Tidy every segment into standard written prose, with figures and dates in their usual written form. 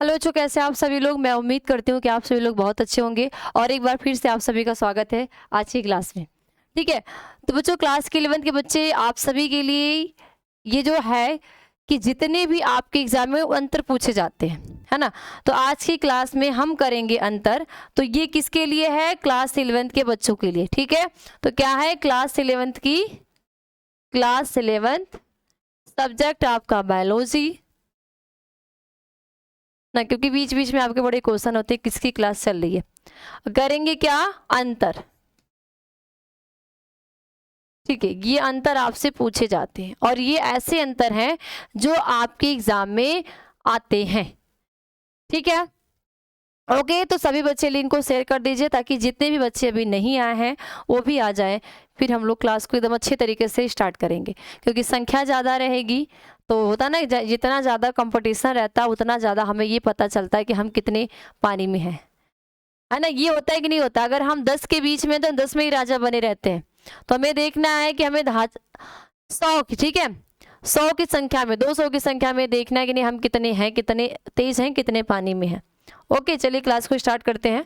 Hello बच्चों, कैसे आप सभी लोग। मैं उम्मीद करती हूँ कि आप सभी लोग बहुत अच्छे होंगे और एक बार फिर से आप सभी का स्वागत है आज की क्लास में। ठीक है, तो बच्चों क्लास के 11th के बच्चे आप सभी के लिए ये जो है कि जितने भी आपके एग्जाम में अंतर पूछे जाते हैं, है ना, तो आज की क्लास में हम करेंगे अंतर। तो ये किसके लिए है? क्लास 11th के बच्चों के लिए। ठीक है, तो क्या है क्लास 11th सब्जेक्ट आपका बायोलॉजी ना, क्योंकि बीच बीच में आपके बड़े क्वेश्चन होते हैं किसकी क्लास चल रही है। करेंगे क्या? अंतर। ठीक है, ये अंतर आपसे पूछे जाते हैं और ये ऐसे अंतर हैं जो आपके एग्जाम में आते हैं। ठीक है, ओके। तो सभी बच्चे लिंक को शेयर कर दीजिए ताकि जितने भी बच्चे अभी नहीं आए हैं वो भी आ जाएं। फिर हम लोग क्लास को एकदम अच्छे तरीके से स्टार्ट करेंगे, क्योंकि संख्या ज़्यादा रहेगी तो होता ना, जितना ज़्यादा कंपटीशन रहता है उतना ज़्यादा हमें ये पता चलता है कि हम कितने पानी में हैं, है ना। ये होता है कि नहीं होता? अगर हम 10 के बीच में तो 10 में ही राजा बने रहते हैं, तो हमें देखना है कि हमें 100 की, ठीक है, 100 की संख्या में, 200 की संख्या में देखना है कि नहीं हम कितने हैं, कितने तेज हैं, कितने पानी में हैं। ओके, चलिए क्लास को स्टार्ट करते हैं।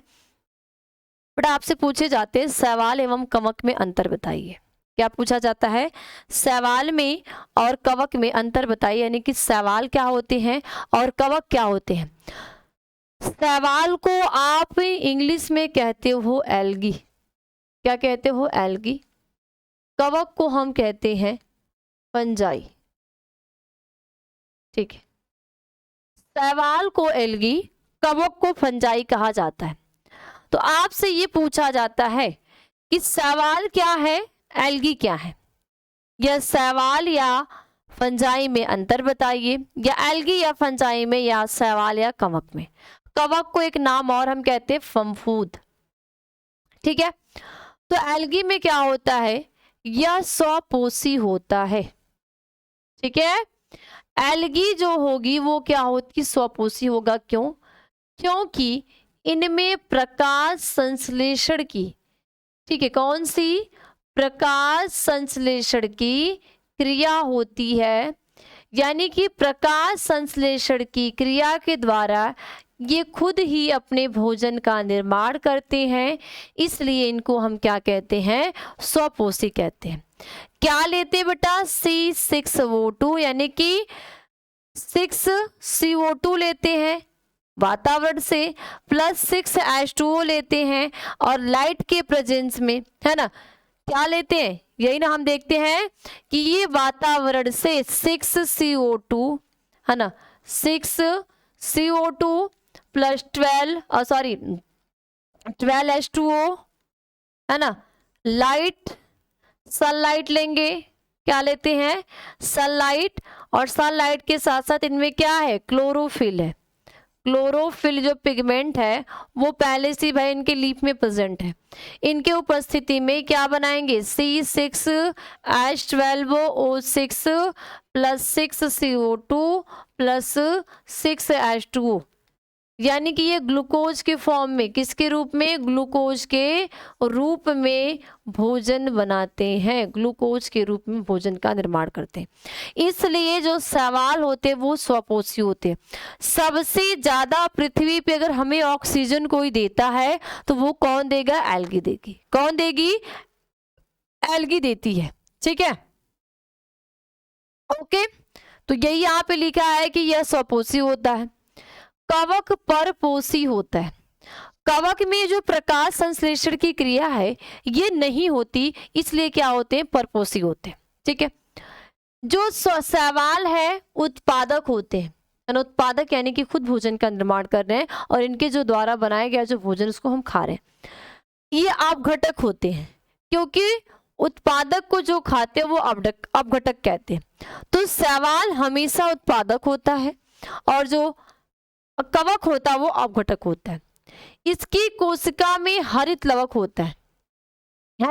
बेटा आपसे पूछे जाते हैं सवाल एवं कवक में अंतर बताइए। क्या पूछा जाता है? सवाल में और कवक में अंतर बताइए, यानी कि सवाल क्या होते हैं और कवक क्या होते हैं। सवाल को आप इंग्लिश में कहते हो एल्गी। क्या कहते हो? एल्गी। कवक को हम कहते हैं फंजाई। ठीक है, सवाल को एल्गी, कवक को फंजाई कहा जाता है। तो आपसे ये पूछा जाता है कि सवाल क्या है, एल्गी क्या है। यह सवाल या फंजाई में अंतर बताइए, या एल्गी या फंजाई में, या सवाल या कवक में। कवक को एक नाम और हम कहते हैं फंफूद। ठीक है, तो एल्गी में क्या होता है? यह स्वपोषी होता है। ठीक है, एल्गी जो होगी वो क्या होती? स्वपोषी होगा। क्यों? क्योंकि इनमें प्रकाश संश्लेषण की, ठीक है, कौन सी? प्रकाश संश्लेषण की क्रिया होती है, यानी कि प्रकाश संश्लेषण की क्रिया के द्वारा ये खुद ही अपने भोजन का निर्माण करते हैं, इसलिए इनको हम क्या कहते हैं? स्वपोषी कहते हैं। क्या लेते हैं बेटा? C6O2, यानी कि 6CO2 लेते हैं वातावरण से, प्लस 6H2O लेते हैं और लाइट के प्रेजेंस में, है ना, क्या लेते हैं? यही ना हम देखते हैं कि ये वातावरण से 6CO2, है ना, 6CO2 प्लस 12H2O, है ना, लाइट, सनलाइट लेंगे। क्या लेते हैं? सनलाइट, और सनलाइट के साथ साथ इनमें क्या है? क्लोरोफिल है। क्लोरोफिल जो पिगमेंट है वो पहले से भाई इनके लीफ में प्रेजेंट है। इनके उपस्थिति में क्या बनाएंगे? C6H12O6 plus 6CO2 plus 6H2O, यानी कि ये ग्लूकोज के फॉर्म में, किसके रूप में? ग्लूकोज के रूप में भोजन बनाते हैं, ग्लूकोज के रूप में भोजन का निर्माण करते हैं। इसलिए जो सवाल होते हैं वो स्वपोषी होते हैं। सबसे ज्यादा पृथ्वी पे अगर हमें ऑक्सीजन कोई देता है तो वो कौन देगा? एल्गी देगी। कौन देगी? एल्गी देती है। ठीक है, ओके। तो यही यहाँ पे लिखा है कि यह स्वपोषी होता है। कवक परपोषी होता है। कवक में जो प्रकाश संश्लेषण की क्रिया है ये नहीं होती, इसलिए क्या होते हैं? परपोषी होते हैं। ठीक है, जो सवाल है उत्पादक होते हैं, उत्पादक यानी कि खुद भोजन का निर्माण कर रहे हैं और इनके जो द्वारा बनाया गया जो भोजन उसको हम खा रहे हैं। ये अपघटक होते हैं, क्योंकि उत्पादक को जो खाते हैं वो अपघटक कहते हैं। तो सवाल हमेशा उत्पादक होता है और जो कवक होता है वो अपघटक होता है। इसकी कोशिका में हरित लवक होता है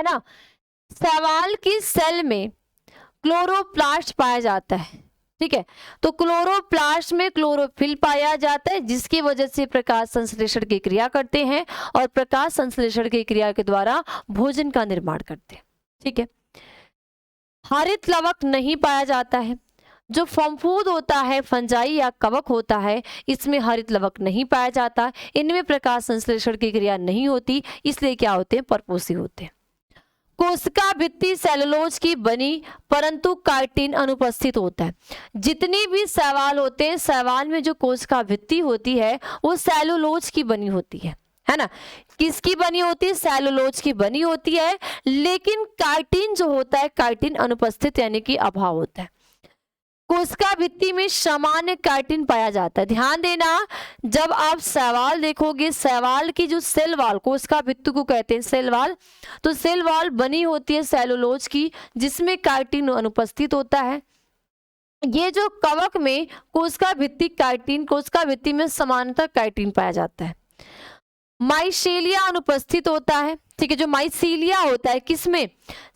ना। सवाल की सेल में क्लोरोप्लास्ट पाया जाता है। ठीक है, तो क्लोरोप्लास्ट में क्लोरोफिल पाया जाता है, जिसकी वजह से प्रकाश संश्लेषण की क्रिया करते हैं और प्रकाश संश्लेषण की क्रिया के द्वारा भोजन का निर्माण करते हैं। ठीक है, हरित लवक नहीं पाया जाता है। जो फफूंद होता है, फंजाई या कवक होता है, इसमें हरित लवक नहीं पाया जाता, इनमें प्रकाश संश्लेषण की क्रिया नहीं होती, इसलिए क्या होते हैं, परपोषी होते हैं। कोशिका भित्ति सेलुलोज की बनी परंतु काइटिन अनुपस्थित होता है। जितने भी शैवाल होते हैं, शैवाल में जो कोशिका भित्ति होती है वो सेलुलोज की बनी होती है ना। किसकी बनी होती है, सेलुलोज की बनी होती है, लेकिन काइटिन जो होता है, काइटिन अनुपस्थित यानी कि अभाव होता है। कोशिका भित्ति में सामान्य काइटिन पाया जाता है। ध्यान देना, जब आप शैवाल देखोगे, शैवाल की जो सेल वाल, कोशिका भित्ति को कहते हैं सेल वाल, तो सेल वाल बनी होती है सेलुलोज की, जिसमें काइटिन अनुपस्थित होता है। ये जो कवक में कोशिका भित्ति काइटिन, कोशिका भित्ति में समानतः काइटिन पाया जाता है। माइसेलिया अनुपस्थित होता है, ठीक है। जो माइसीलिया होता है किसमें,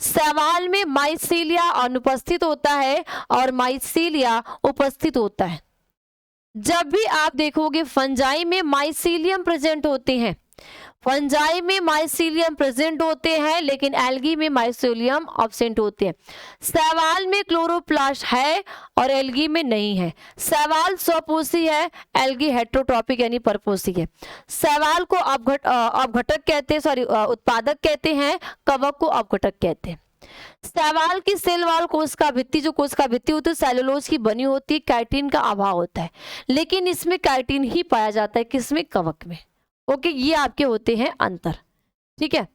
शैवाल में माइसीलिया अनुपस्थित होता है और माइसीलिया उपस्थित होता है। जब भी आप देखोगे फंजाई में माइसीलियम प्रेजेंट होते हैं, फंजाई में माइसीलियम प्रेजेंट होते हैं, लेकिन एल्गी में माइसीलियम एब्सेंट होते हैं। शैवाल में क्लोरोप्लास्ट है और एल्गी में नहीं है। शैवाल स्वपोषी है, एल्गी हेटेरोट्रॉपिक यानी परपोषी है। शैवाल को अपघटक कहते हैं, सॉरी उत्पादक कहते हैं, कवक को अपघटक कहते हैं। शैवाल की सेल वाल कोशिका भित्ति, जो कोशिका भित्ति होती है सेलुलोज की बनी होती है, काइटिन का अभाव होता है, लेकिन इसमें काइटिन ही पाया जाता है, किसमें, कवक में। ओके, ये आपके होते हैं अंतर, ठीक है।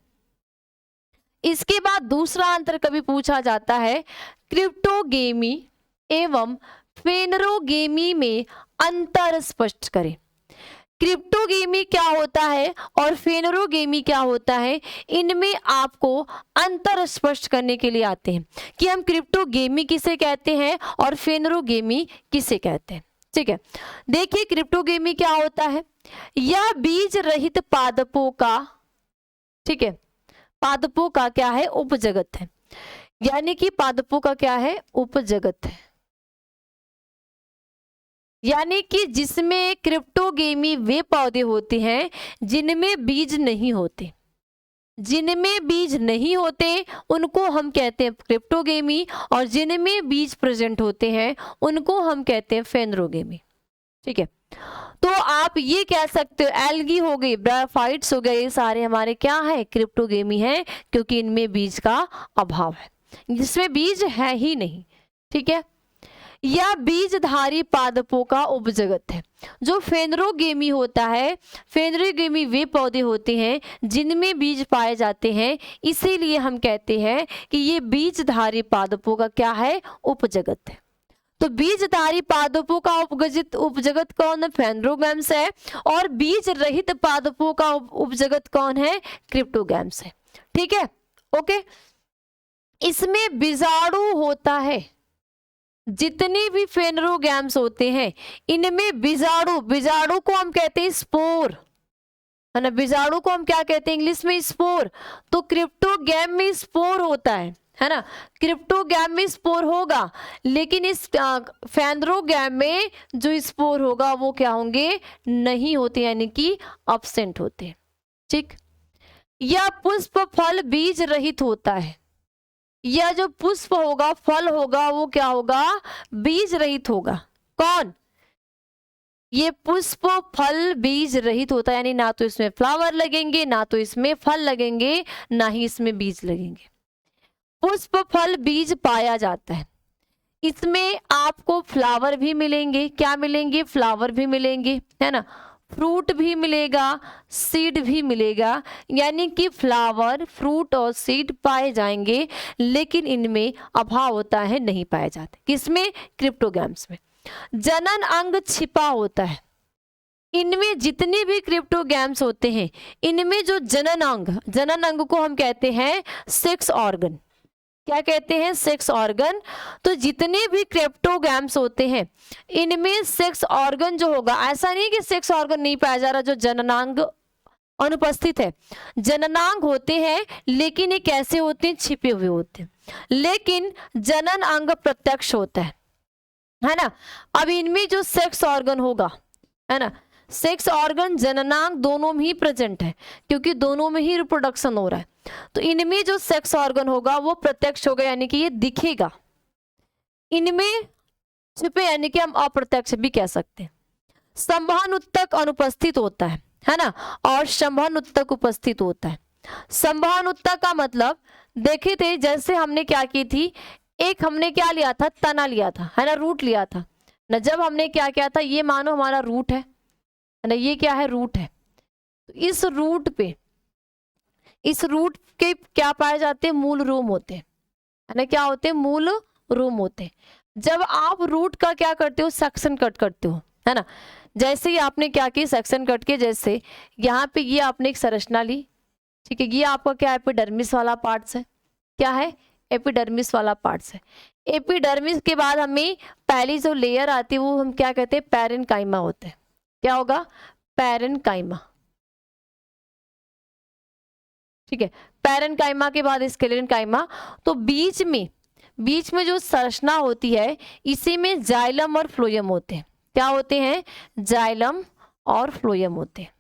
इसके बाद दूसरा अंतर कभी पूछा जाता है, क्रिप्टोगेमी एवं फेनरोगेमी में अंतर स्पष्ट करें। क्रिप्टोगेमी क्या होता है और फेनरोगेमी क्या होता है, इनमें आपको अंतर स्पष्ट करने के लिए आते हैं कि हम क्रिप्टोगेमी किसे कहते हैं और फेनरोगेमी किसे कहते हैं, ठीक है। देखिए क्रिप्टोगेमी क्या होता है, यह बीज रहित पादपों का, ठीक है, पादपों का क्या है, उपजगत है। यानी कि पादपों का क्या है, उपजगत है। यानी कि जिसमें क्रिप्टोगेमी वे पौधे होते हैं जिनमें बीज नहीं होते, जिनमें बीज नहीं होते उनको हम कहते हैं क्रिप्टोगेमी, और जिनमें बीज प्रेजेंट होते हैं उनको हम कहते हैं फेनरोगेमी, ठीक है। तो आप ये कह सकते हो एल्गी हो गई, ब्रायोफाइट्स हो गए, ये सारे हमारे क्या है, क्रिप्टोगेमी है, क्योंकि इनमें बीज का अभाव है, जिसमें बीज है ही नहीं, ठीक है। यह बीजधारी पादपों का उपजगत है। जो फेनरोगेमी होता है, फेनरोगेमी वे पौधे होते हैं जिनमें बीज पाए जाते हैं, इसीलिए हम कहते हैं कि ये बीजधारी पादपों का क्या है, उपजगत है। तो बीजधारी पादपों का उपजगत कौन है, फेनरोगैम्स है, और बीज रहित पादपों का उपजगत कौन है, क्रिप्टोगैम्स है, ठीक है। ओके, इसमें बीजाणु होता है। जितने भी फेनरोगैम्स होते हैं इनमें बीजाणु, बीजाणु को हम कहते हैं स्पोर, है ना, बीजाणु को हम क्या कहते हैं इंग्लिश में, स्पोर। तो क्रिप्टोगैम में स्पोर होता है ना, क्रिप्टोगैम में स्पोर होगा, लेकिन इस फेनरोगैम में जो स्पोर होगा वो क्या होंगे, नहीं होते, यानी कि एब्सेंट होते, ठीक। यह पुष्प फल बीज रहित होता है। यह जो पुष्प होगा, फल होगा, वो क्या होगा, बीज रहित होगा। कौन, ये पुष्प फल बीज रहित होता है, यानी ना तो इसमें फ्लावर लगेंगे, ना तो इसमें फल लगेंगे, ना ही इसमें बीज लगेंगे। पुष्प फल बीज पाया जाता है, इसमें आपको फ्लावर भी मिलेंगे, क्या मिलेंगे, फ्लावर भी मिलेंगे, है ना, फ्रूट भी मिलेगा, सीड भी मिलेगा, यानी कि फ्लावर, फ्रूट और सीड पाए जाएंगे, लेकिन इनमें अभाव होता है, नहीं पाए जाते, किसमें, क्रिप्टोगैम्स में। जनन अंग छिपा होता है। इनमें जितने भी क्रिप्टोगैम्स होते हैं इनमें जो जनन अंग को हम कहते हैं सेक्स ऑर्गन, क्या कहते हैं, सेक्स ऑर्गन। तो जितने भी क्रिप्टोगैम्स होते हैं इनमें सेक्स ऑर्गन जो होगा, ऐसा नहीं कि सेक्स ऑर्गन नहीं पाया जा रहा, जो जननांग अनुपस्थित है, जननांग होते हैं, लेकिन ये कैसे होते हैं, छिपे हुए होते हैं, लेकिन जनन अंग प्रत्यक्ष होता है ना। अब इनमें जो सेक्स ऑर्गन होगा, है ना, सेक्स ऑर्गन जननांग दोनों में ही प्रेजेंट है, क्योंकि दोनों में ही रिप्रोडक्शन हो रहा है। तो इनमें जो सेक्स ऑर्गन होगा वो प्रत्यक्ष होगा, यानी कि ये दिखेगा। इनमें छुपे यानी कि हम अप्रत्यक्ष भी कह सकते हैं। संवहन उत्तक अनुपस्थित होता है ना, और संवहन उत्तक उपस्थित होता है। संवहन उत्तक का मतलब देखे थे, जैसे हमने क्या की थी, एक हमने क्या लिया था, तना लिया था, है ना, रूट लिया था ना। जब हमने क्या किया था, ये मानो हमारा रूट है ना, ये क्या है, रूट है। तो इस रूट पे, इस रूट के क्या पाए जाते हैं, मूल रूम होते हैं, है ना, क्या होते हैं, मूल रूम होते हैं। जब आप रूट का क्या करते हो, सेक्शन कट करते हो, है ना, जैसे ही आपने क्या किया, सेक्शन कट के, जैसे यहाँ पे ये आपने एक संरचना ली, ठीक है, ये आपका क्या है, एपिडर्मिस वाला पार्ट्स है, क्या है, एपिडर्मिस वाला पार्ट्स है। एपिडर्मिस के बाद हमें पहली जो लेयर आती है वो हम क्या कहते हैं, पैरेन्काइमा होते हैं। क्या होगा, पैरेन्काइमा, ठीक है। पैरेन्काइमा के बाद स्क्लेरेन्काइमा। तो बीच में जो संरचना होती है, इसी में जाइलम और फ्लोएम होते हैं। क्या होते हैं, जाइलम और फ्लोएम होते हैं।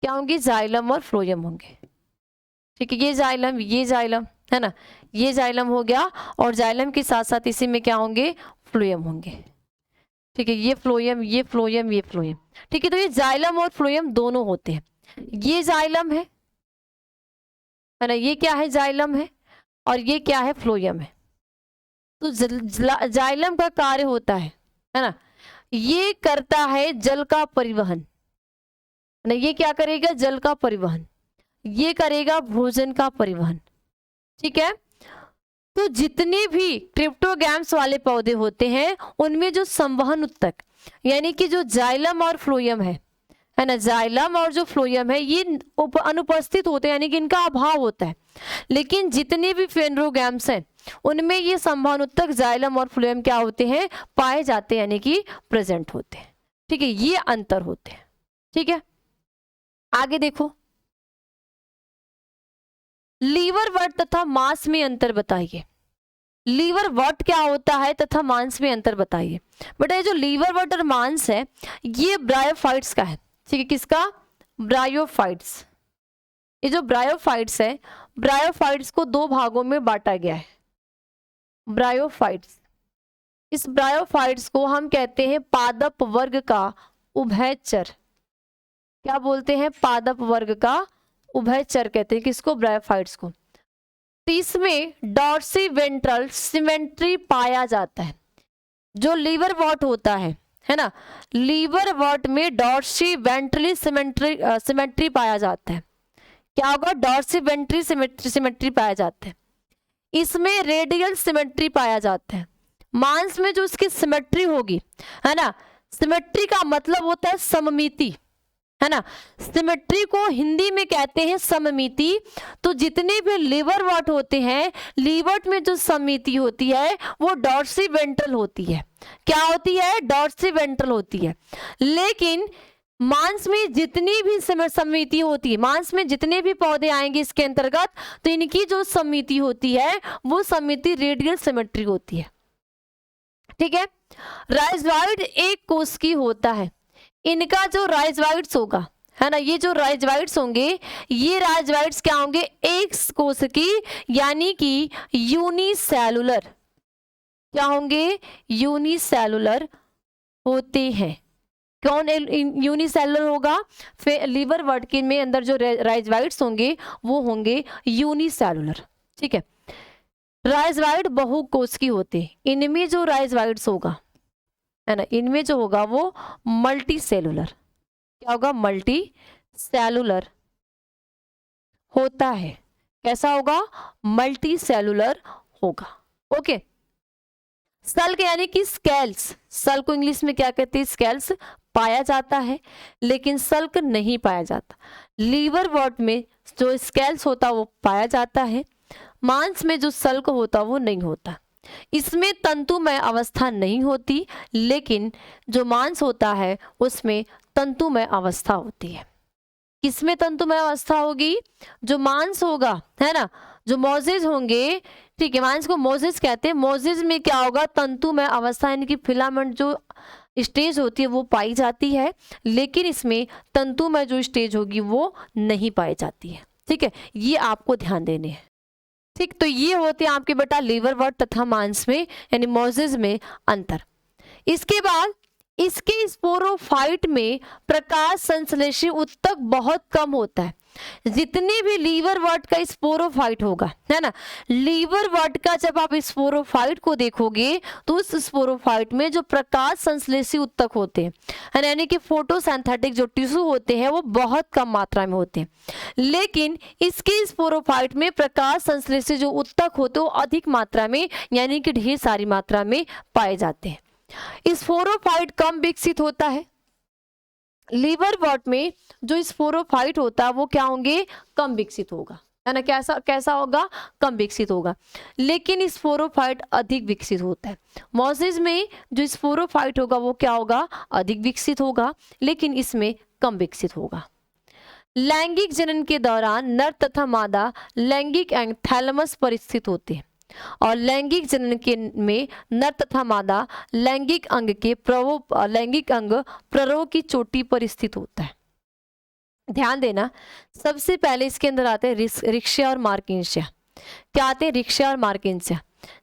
क्या होंगे, जाइलम और फ्लोएम होंगे, ठीक है। ये जाइलम है ना, ये जाइलम हो गया, और जाइलम के साथ साथ इसी में क्या होंगे, फ्लोएम होंगे, ठीक है। ये फ्लोएम, ये फ्लोएम, ये फ्लोएम, ठीक है। तो ये जाइलम और फ्लोएम दोनों होते हैं। ये जाइलम है ना, ये क्या है, जाइलम है, और ये क्या है, फ्लोएम है। तो जाइलम का कार्य होता है ना, ये करता है जल का परिवहन, ना, ये क्या करेगा, जल का परिवहन, ये करेगा भोजन का परिवहन, ठीक है। तो जितने भी क्रिप्टोगैम्स वाले पौधे होते हैं, उनमें जो संवहन उत्तक यानी कि जो जाइलम और फ्लोएम है ना, जाइलम और जो फ्लोएम है, ये अनुपस्थित होते हैं, यानी कि इनका अभाव होता है। लेकिन जितने भी फेनरोगैम्स हैं, उनमें ये संवहन उत्तक जाइलम और फ्लोएम क्या होते हैं, पाए जाते हैं, यानी कि प्रेजेंट होते हैं, ठीक है। ये अंतर होते हैं, ठीक है। आगे देखो, लीवर वर्ट तथा मांस में अंतर बताइए। लीवर वर्ट क्या होता है तथा मांस में अंतर बताइए। बेटा ये जो लीवर वर्ट और मांस है, ये ब्रायोफाइट्स का है, ठीक है। किसका, ब्रायोफाइट्स। ये जो ब्रायोफाइट्स है, ब्रायोफाइट्स को दो भागों में बांटा गया है। ब्रायोफाइट्स, इस ब्रायोफाइट्स को हम कहते हैं पादप वर्ग का उभयचर। क्या बोलते हैं, पादप वर्ग का उभयचर कहते हैं किसको, ब्रायोफाइट्स को। तो इसमें डॉर्सी वेंट्रल सिमेट्री पाया जाता है। जो लीवर वॉट होता है ना, लीवर वॉट में डॉर्सी वेंट्रली सिमेट्री पाया जाता है। क्या होगा, डॉर्सी वेंट्री सिमेट्री पाया जाता है। इसमें रेडियल सिमेट्री पाया जाता है। मांस में जो इसकी सिमेट्री होगी, है ना, सिमेट्री का मतलब होता है सममिति, है ना, सिमेट्री को हिंदी में कहते हैं सममिति। तो जितने भी लीवर वॉट होते हैं, लीवर में जो सममिति होती है वो डॉर्सी वेंट्रल होती है। क्या होती है, डॉर्सी वेंट्रल होती है। लेकिन मांस में जितनी भी सममिति होती है, मांस में जितने भी पौधे आएंगे इसके अंतर्गत, तो इनकी जो सममिति होती है वो सममिति रेडियल सिमेट्री होती है, ठीक है। राइजोइड एक कोष की होता है। इनका जो राइजोइड्स होगा, है ना, ये जो राइजोइड्स होंगे, ये राइजोइड्स क्या होंगे, एक कोष की, यानी कि यूनिसेलुलर। क्या होंगे, यूनिसेलुलर होते हैं। कौन यूनिसेलुलर होगा, फिर लीवर वर्टकिन में अंदर जो राइजोइड्स होंगे वो होंगे यूनिसेलुलर, ठीक है। राइजोइड बहुकोष की होते हैं। इनमें जो राइजोइड्स होगा, है ना, इनमें जो होगा वो मल्टी सेलुलर। क्या होगा, मल्टी सेलुलर होता है। कैसा होगा, मल्टी सेलुलर होगा, ओके। सल्क यानी कि स्केल्स, सल्क को इंग्लिश में क्या कहते हैं, स्केल्स पाया जाता है, लेकिन सल्क नहीं पाया जाता। लीवर वॉट में जो स्केल्स होता वो पाया जाता है, मांस में जो सल्क होता वो नहीं होता। इसमें तंतुमय अवस्था नहीं होती, लेकिन जो मांस होता है उसमें तंतुमय अवस्था होती है। किसमें तंतुमय अवस्था होगी, जो मांस होगा, है ना, जो मोजेज होंगे, ठीक है, मांस को मोजेज कहते हैं। मोजेज में क्या होगा, तंतुमय अवस्था यानी कि फिलामेंट जो स्टेज होती है वो पाई जाती है, लेकिन इसमें तंतुमय जो स्टेज होगी वो नहीं पाई जाती है, ठीक है। ये आपको ध्यान देने हैं, ठीक, तो ये होते हैं आपके बेटा लीवरवर्ट तथा मांस में यानी मोजेस में अंतर। इसके बाद इसके स्पोरोफाइट में प्रकाश संश्लेषी ऊतक बहुत कम होता है। जितने भी लीवरवर्ट का स्पोरोफाइट होगा, है ना, लीवरवर्ट का जब आप स्पोरोफाइट को देखोगे तो उस स्पोरोफाइट में जो प्रकाश संश्लेषी ऊतक होते हैं, है ना, यानी कि फोटोसिंथेटिक जो टिश्यू होते हैं वो बहुत कम मात्रा में होते हैं। लेकिन इसके स्पोरोफाइट में प्रकाश संश्लेषी जो ऊतक होते हैं वो अधिक मात्रा में यानी कि ढेर सारी मात्रा में पाए जाते हैं। स्पोरोफाइट कम विकसित होता है। लीवरवर्ट में जो स्पोरोफाइट होता है वो क्या होंगे, कम विकसित होगा, है ना, कैसा होगा, कम विकसित होगा। लेकिन स्पोरोफाइट अधिक विकसित होता है। मोजेस में जो स्पोरोफाइट होगा वो क्या होगा, अधिक विकसित होगा, लेकिन इसमें कम विकसित होगा। लैंगिक जनन के दौरान नर तथा मादा लैंगिक अंग थैलेमस पर स्थित होते हैं और लैंगिक जनन के में नर तथा मादा लैंगिक अंग के लैंगिक अंग प्ररोह की चोटी पर स्थित होता है। ध्यान देना, सबसे पहले इसके अंदर आते हैं रिक्शा और मार्किंशिया। क्या आते हैं, रिक्शा और मार्किंशिया।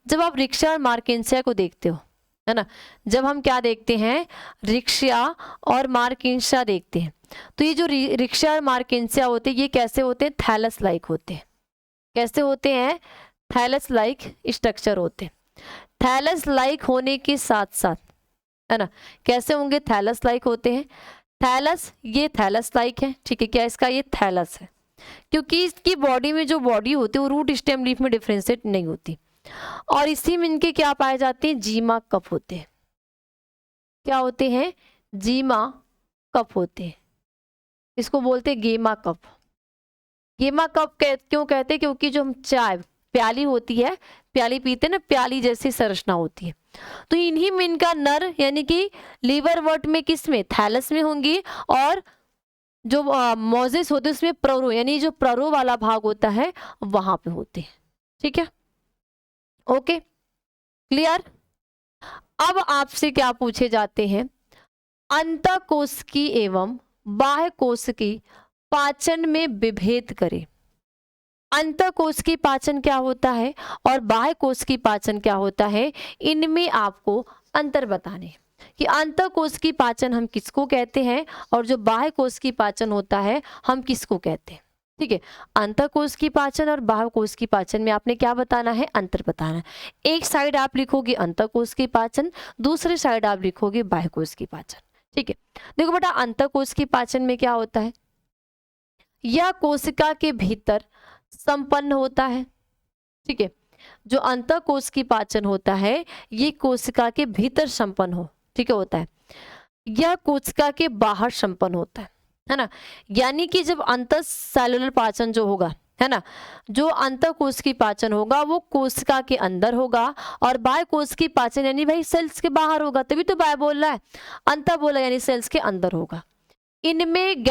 जब आप रिक्शा और मार्किंशिया को देखते हो, है ना, जब हम क्या देखते हैं, रिक्शा और मार्किंशिया देखते हैं, तो ये जो रिक्शा और मार्किंशिया होते हैं ये कैसे होते हैं, थैलस लाइक होते हैं। कैसे होते हैं, थैलस लाइक स्ट्रक्चर होते हैं। थैलस लाइक होने के साथ साथ, है ना, कैसे होंगे, थैलस लाइक होते हैं। थैलस, ये थैलस लाइक है, ठीक है, क्या इसका ये थैलस है, क्योंकि इसकी बॉडी में जो बॉडी होती है वो रूट स्टेम लीफ में डिफ्रेंशिएट नहीं होती। और इसी में इनके क्या पाए जाते हैं, जीमा कप होते हैं। क्या होते हैं, जीमा कप होते हैं। इसको बोलते हैं गेमा कप। गेमा कप क्यों कहते हैं, क्योंकि जो हम चाय प्याली होती है, प्याली पीते हैं ना, प्याली जैसी संरचना होती है। तो इन्हीं में इनका नर यानी कि लीवरवर्ट में किस में, थैलस में होंगी, और जो मोजेस होते हैं उसमें प्ररो यानी जो प्ररो वाला भाग होता है वहां पे होते हैं। ठीक है, ओके, क्लियर। अब आपसे क्या पूछे जाते हैं, अंतःकोशिकी एवं बाह्य कोशिकी पाचन में विभेद करें। अंतःकोशिकी पाचन क्या होता है और बाह्य कोशिकी पाचन क्या होता है, इनमें आपको अंतर बताने कि अंतःकोशिकी पाचन हम किसको कहते हैं और जो बाह्य कोशिकी पाचन होता है हम किसको कहते हैं। ठीक है, अंतःकोशिकी पाचन और बाह्य कोशिकी पाचन में आपने क्या बताना है, अंतर बताना है। एक साइड आप लिखोगे अंतःकोशिकी पाचन, दूसरी साइड आप लिखोगे बाह्य कोशिकी पाचन। ठीक है, देखो बेटा, अंतःकोशिकी पाचन में क्या होता है, यह कोशिका के भीतर संपन्न होता है। ठीक है, जो अंतःकोशिकी पाचन होता है ये कोशिका के भीतर संपन्न हो, ठीक है, होता है। यह कोशिका के बाहर संपन्न होता है ना। यानी कि जब अंतः सेलुलर पाचन जो होगा, है ना, जो अंतःकोशिकी पाचन होगा वो कोशिका के अंदर होगा और बाह्य कोशिकी पाचन यानी भाई सेल्स के बाहर होगा, तभी तो बाह्य बोल रहा है, अंतः बोला यानी सेल्स के अंदर होगा। इनमें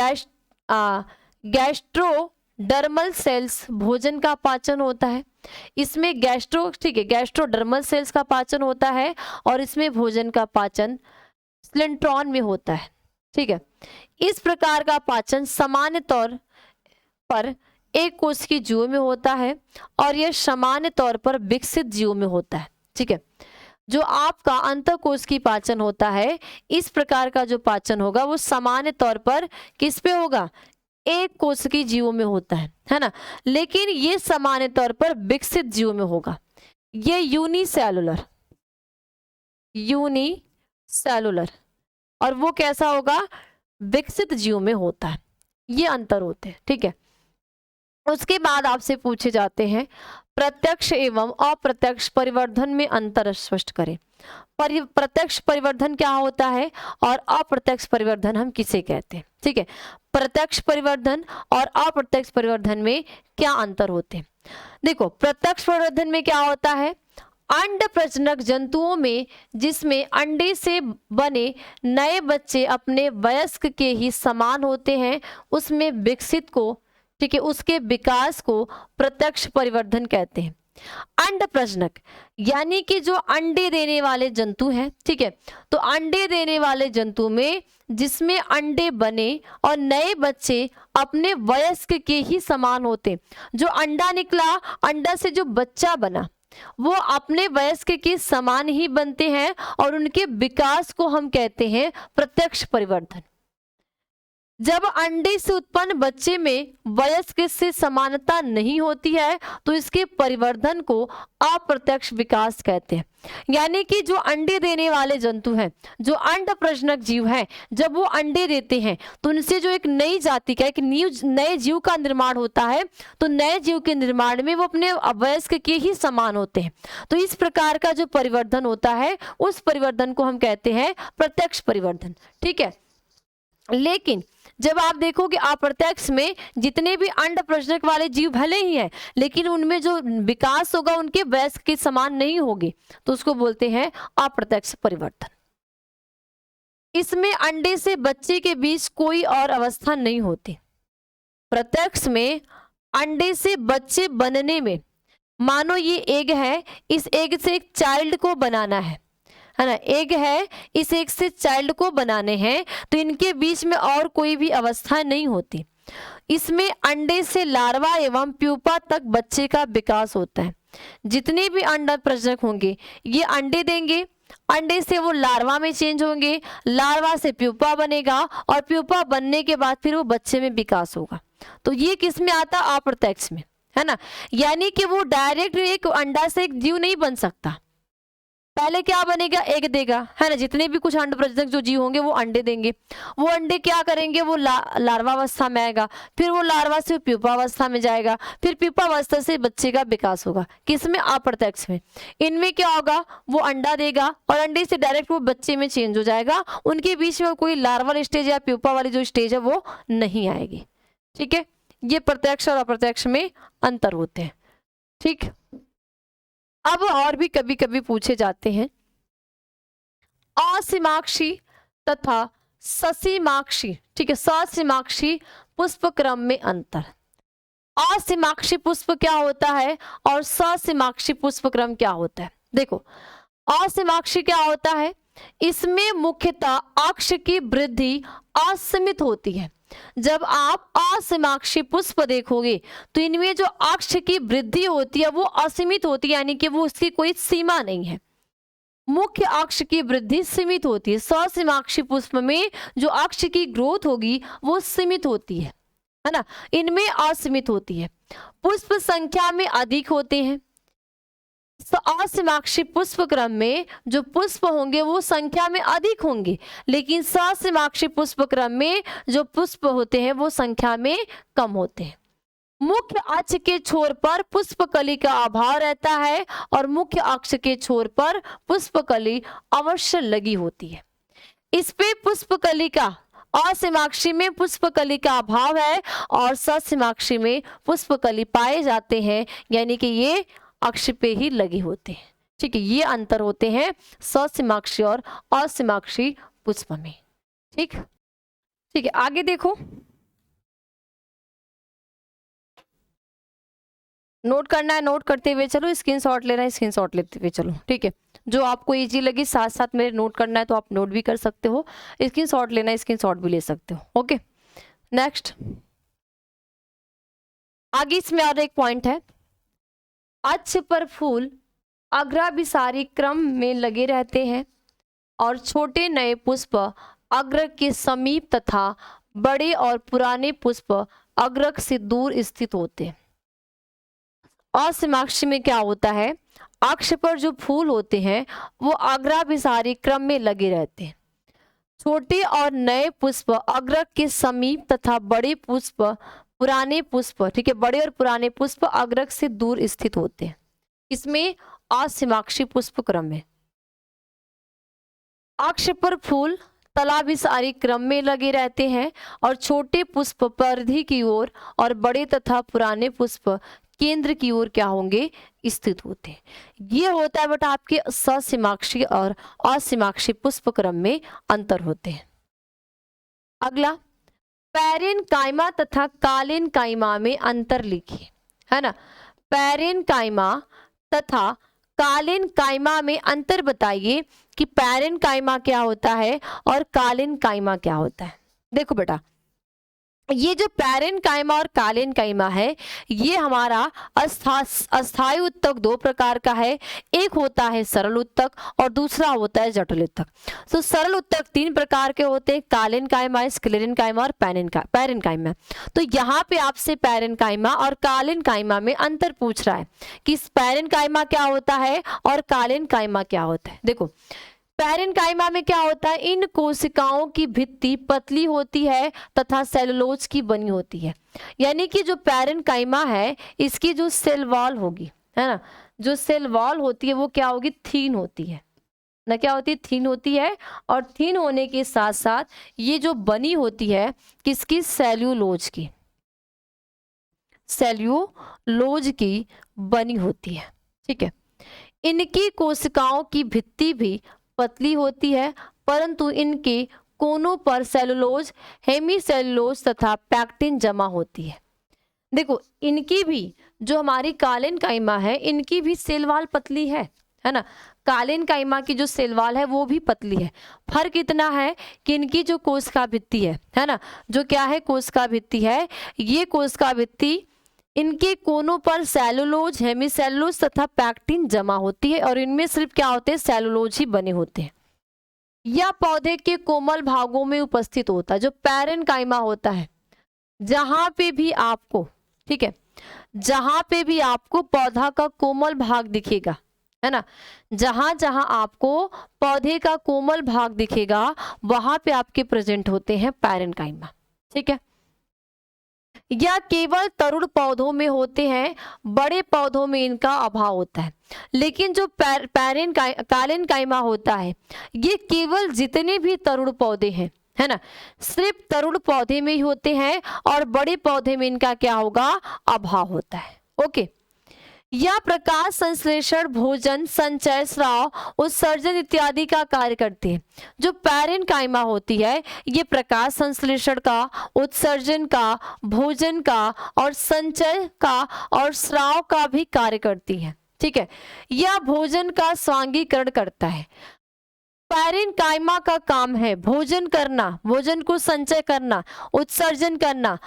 गैस्ट्रोडर्मल सेल्स भोजन का पाचन होता है। इसमें ठीक है, गैस्ट्रोडर्मल सेल्स का पाचन होता है और इसमें भोजन का पाचन स्लेंट्रॉन में होता है। ठीक है, इस प्रकार का पाचन सामान्य तौर पर एक कोशिकीय जीवों में होता है और यह सामान्य तौर पर विकसित जीवों में होता है। ठीक है, जो आपका अंतःकोशिकीय पाचन होता है इस प्रकार का जो पाचन होगा वो सामान्य तौर पर किस पे होगा, एक कोशिकीय जीवों में होता है ना, लेकिन ये सामान्य तौर पर विकसित जीवों में होगा। ये यूनिसेलुलर और वो कैसा होगा, विकसित जीवों में होता है। ये अंतर होते हैं। ठीक है, उसके बाद आपसे पूछे जाते हैं प्रत्यक्ष एवं अप्रत्यक्ष परिवर्धन में अंतर स्पष्ट करें। प्रत्यक्ष परिवर्धन क्या होता है और अप्रत्यक्ष परिवर्धन हम किसे कहते हैं। ठीक है, प्रत्यक्ष परिवर्धन और अप्रत्यक्ष परिवर्धन में क्या अंतर होते हैं। देखो, प्रत्यक्ष परिवर्धन में क्या होता है, अंड प्रजनक जंतुओं में जिसमें अंडे से बने नए बच्चे अपने वयस्क के ही समान होते हैं उसमें विकसित को, ठीक है, उसके विकास को प्रत्यक्ष परिवर्धन कहते हैं। अंड प्रजनक यानी कि जो अंडे देने वाले जंतु हैं, ठीक है, तो अंडे देने वाले जंतु में जिसमें अंडे बने और नए बच्चे अपने वयस्क के ही समान होते। जो अंडा निकला, अंडा से जो बच्चा बना वो अपने वयस्क के समान ही बनते हैं और उनके विकास को हम कहते हैं प्रत्यक्ष परिवर्धन। जब अंडे से उत्पन्न बच्चे में वयस्क से समानता नहीं होती है तो इसके परिवर्धन को अप्रत्यक्ष विकास कहते हैं। यानी कि जो अंडे देने वाले जंतु हैं, जो अंड प्रजनक जीव हैं, जब वो अंडे देते हैं तो उनसे जो एक नई जाति का, एक नए जीव का निर्माण होता है, तो नए जीव के निर्माण में वो अपने वयस्क के ही समान होते हैं। तो इस प्रकार का जो परिवर्धन होता है उस परिवर्धन को हम कहते हैं प्रत्यक्ष परिवर्धन, ठीक है। लेकिन जब आप देखोगे अप्रत्यक्ष में जितने भी अंड प्रजनक वाले जीव भले ही हैं, लेकिन उनमें जो विकास होगा उनके वयस्क के समान नहीं होगी, तो उसको बोलते हैं अप्रत्यक्ष परिवर्तन। इसमें अंडे से बच्चे के बीच कोई और अवस्था नहीं होती। प्रत्यक्ष में अंडे से बच्चे बनने में, मानो ये एग है, इस एग से एक चाइल्ड को बनाना है ना, एग है, इस एग से चाइल्ड को बनाने हैं, तो इनके बीच में और कोई भी अवस्था नहीं होती। इसमें अंडे से लार्वा एवं प्यूपा तक बच्चे का विकास होता है। जितने भी अंडा प्रजनक होंगे ये अंडे देंगे, अंडे से वो लार्वा में चेंज होंगे, लार्वा से प्यूपा बनेगा और प्यूपा बनने के बाद फिर वो बच्चे में विकास होगा। तो ये किस में आता है? अप्रत्यक्ष में, है ना। यानी कि वो डायरेक्ट एक अंडा से एक जीव नहीं बन सकता, पहले क्या बनेगा? एग देगा, है ना। जितने भी कुछ अंड प्रजनक जो जीव होंगे वो अंडे देंगे, वो अंडे क्या करेंगे? वो लार्वा अवस्था में आएगा, फिर वो लार्वा से प्यूपा अवस्था में जाएगा, फिर प्यूपा अवस्था से बच्चे का विकास होगा। किसमें? अप्रत्यक्ष में। इनमें क्या होगा? वो अंडा देगा और अंडे से डायरेक्ट वो बच्चे में चेंज हो जाएगा, उनके बीच में कोई लार्वल स्टेज या प्यूपा वाली जो स्टेज है वो नहीं आएगी, ठीक है। ये प्रत्यक्ष और अप्रत्यक्ष में अंतर होते हैं, ठीक। अब और भी कभी कभी पूछे जाते हैं असीमाक्षी तथा ससीमाक्षी, ठीक है, ससीमाक्षी पुष्प क्रम में अंतर। असीमाक्षी पुष्प क्या होता है और ससीमाक्षी पुष्प क्रम क्या होता है? देखो, असीमाक्षी क्या होता है? इसमें मुख्यतः अक्ष की वृद्धि असीमित होती है। जब आप असीमाक्षी पुष्प देखोगे तो इनमें जो अक्ष की वृद्धि होती है वो असीमित होती है, यानी कि वो उसकी कोई सीमा नहीं है। मुख्य अक्ष की वृद्धि सीमित होती है। ससीमाक्षी पुष्प में जो अक्ष की ग्रोथ होगी वो सीमित होती है ना, इनमें असीमित होती है। पुष्प संख्या में अधिक होते हैं। असीमाक्षी पुष्प क्रम में जो पुष्प होंगे वो संख्या में अधिक होंगे, लेकिन ससीमाक्षी पुष्प क्रम में जो पुष्प होते हैं वो संख्या में कम होते हैं। मुख्य अक्ष के छोर पर पुष्पकली का अभाव रहता है और मुख्य अक्ष के छोर पर पुष्पकली अवश्य लगी होती है। इस पे पुष्पकली का, असीमाक्षी में पुष्पकली का अभाव है और ससीमाक्षी में पुष्पकली पाए जाते हैं, यानी कि ये अक्ष पे ही लगे होते हैं, ठीक है। ये अंतर होते हैं ससीमाक्षी और असीमाक्षी पुष्प में, ठीक है। आगे देखो, नोट करना है, नोट करते हुए चलो, स्क्रीनशॉट लेना है, स्क्रीनशॉट लेते हुए चलो, ठीक है। जो आपको इजी लगी साथ साथ मेरे नोट करना है तो आप नोट भी कर सकते हो, स्क्रीनशॉट लेना है स्क्रीनशॉट भी ले सकते हो, ओके। नेक्स्ट, आगे इसमें और एक पॉइंट है, अक्ष पर फूल अग्राभिसारी क्रम में लगे रहते हैं और छोटे नए पुष्प अग्र के समीप तथा बड़े और पुराने पुष्प अग्रक से दूर स्थित होते हैं। असीमाक्षी में क्या होता है? अक्ष पर जो फूल होते हैं वो अग्राभिसारी क्रम में लगे रहते हैं। छोटे और नए पुष्प अग्रक के समीप तथा बड़े पुष्प पुराने पुष्प, ठीक है, बड़े और पुराने पुष्प अग्रक से दूर स्थित होते हैं। इसमें असीमाक्षी पुष्प क्रम है। अक्ष पर फूल तलाभिसारी क्रम में लगे रहते हैं और छोटे पुष्प परिधि की ओर और बड़े तथा पुराने पुष्प केंद्र की ओर क्या होंगे? स्थित होते हैं। ये होता है बेटा आपके ससीमाक्षी और असीमाक्षी पुष्प क्रम में अंतर होते हैं। अगला, पैरेनकाइमा तथा कालेनकाइमा में अंतर लिखिए, है ना। पैरेनकाइमा तथा कालीन कायमा में अंतर बताइए कि पैरेन कायमा क्या होता है और कालीन कायमा क्या होता है। देखो बेटा, ये जो पैरेन कायमा और कालीन कायमा है, ये हमारा अस्थायी उत्तक दो प्रकार का है। एक होता है सरल उत्तक और दूसरा होता है जटिल उत्तक। तो सरल उत्तक तीन प्रकार के होते हैं, कालीन कायमा, स्क्लेरेन कायमा और पैरेन कायमा। तो यहाँ पे आपसे पैरेन कायमा और कालीन कायमा में अंतर पूछ रहा है कि पैरेन कायमा क्या होता है और कालीन कायमा क्या होता है। देखो, पैरेन कायमा में क्या होता है, इन कोशिकाओं की भित्ति पतली होती है तथा सेलुलोज की बनी होती है। यानी कि जो पैरेन कायमा है, इसकी जो सेल वॉल होगी, है ना, जो सेल वॉल होती है वो क्या होगी, थीन होती है ना, क्या होती है, थीन होती है। और थीन होने के साथ साथ ये जो बनी होती है किसकी, सेल्यूलोज की, सेल्यूलोज की बनी होती है। ठीक है, इनकी कोशिकाओं की भित्ति भी पतली होती है, परंतु इनके कोनों पर सेलुलोज, हेमीसेलुलोज तथा पैक्टिन जमा होती है। देखो, इनकी भी, जो हमारी कालीन कायमा है, इनकी भी सेल वॉल पतली है ना। कालीन कायमा की जो सेल वॉल है वो भी पतली है। फर्क इतना है कि इनकी जो कोशिका भित्ति है ना, जो क्या है, कोशिका भित्ति है, ये कोशिका भित्ति, इनके कोनों पर सेलुलोज, हेमीसेलुलोज तथा पैक्टिन जमा होती है और इनमें सिर्फ क्या होते हैं, सेलुलोज ही बने होते हैं। यह पौधे के कोमल भागों में उपस्थित होता है। जो पैरेन कायमा होता है, जहां पे भी आपको, ठीक है, जहां पे भी आपको पौधा का कोमल भाग दिखेगा, है ना, जहां जहां आपको पौधे का कोमल भाग दिखेगा वहां पे आपके प्रेजेंट होते हैं पैरेन कायमा। ठीक है, या केवल तरुण पौधों में होते हैं, बड़े पौधों में इनका अभाव होता है। लेकिन जो कालीन कायमा होता है, ये केवल जितने भी तरुण पौधे हैं, है ना, सिर्फ तरुण पौधे में ही होते हैं और बड़े पौधे में इनका क्या होगा, अभाव होता है। ओके, यह प्रकाश संश्लेषण, भोजन, संचय, स्राव, उत्सर्जन इत्यादि का कार्य करती है। जो पैरेन कायमा होती है, ये प्रकाश संश्लेषण का, उत्सर्जन का, भोजन का और संचय का और स्राव का भी कार्य करती है। ठीक है, यह भोजन का स्वांगीकरण करता है। पैरेन कायमा का काम है भोजन करना, भोजन को संचय करना, उत्सर्जन करना,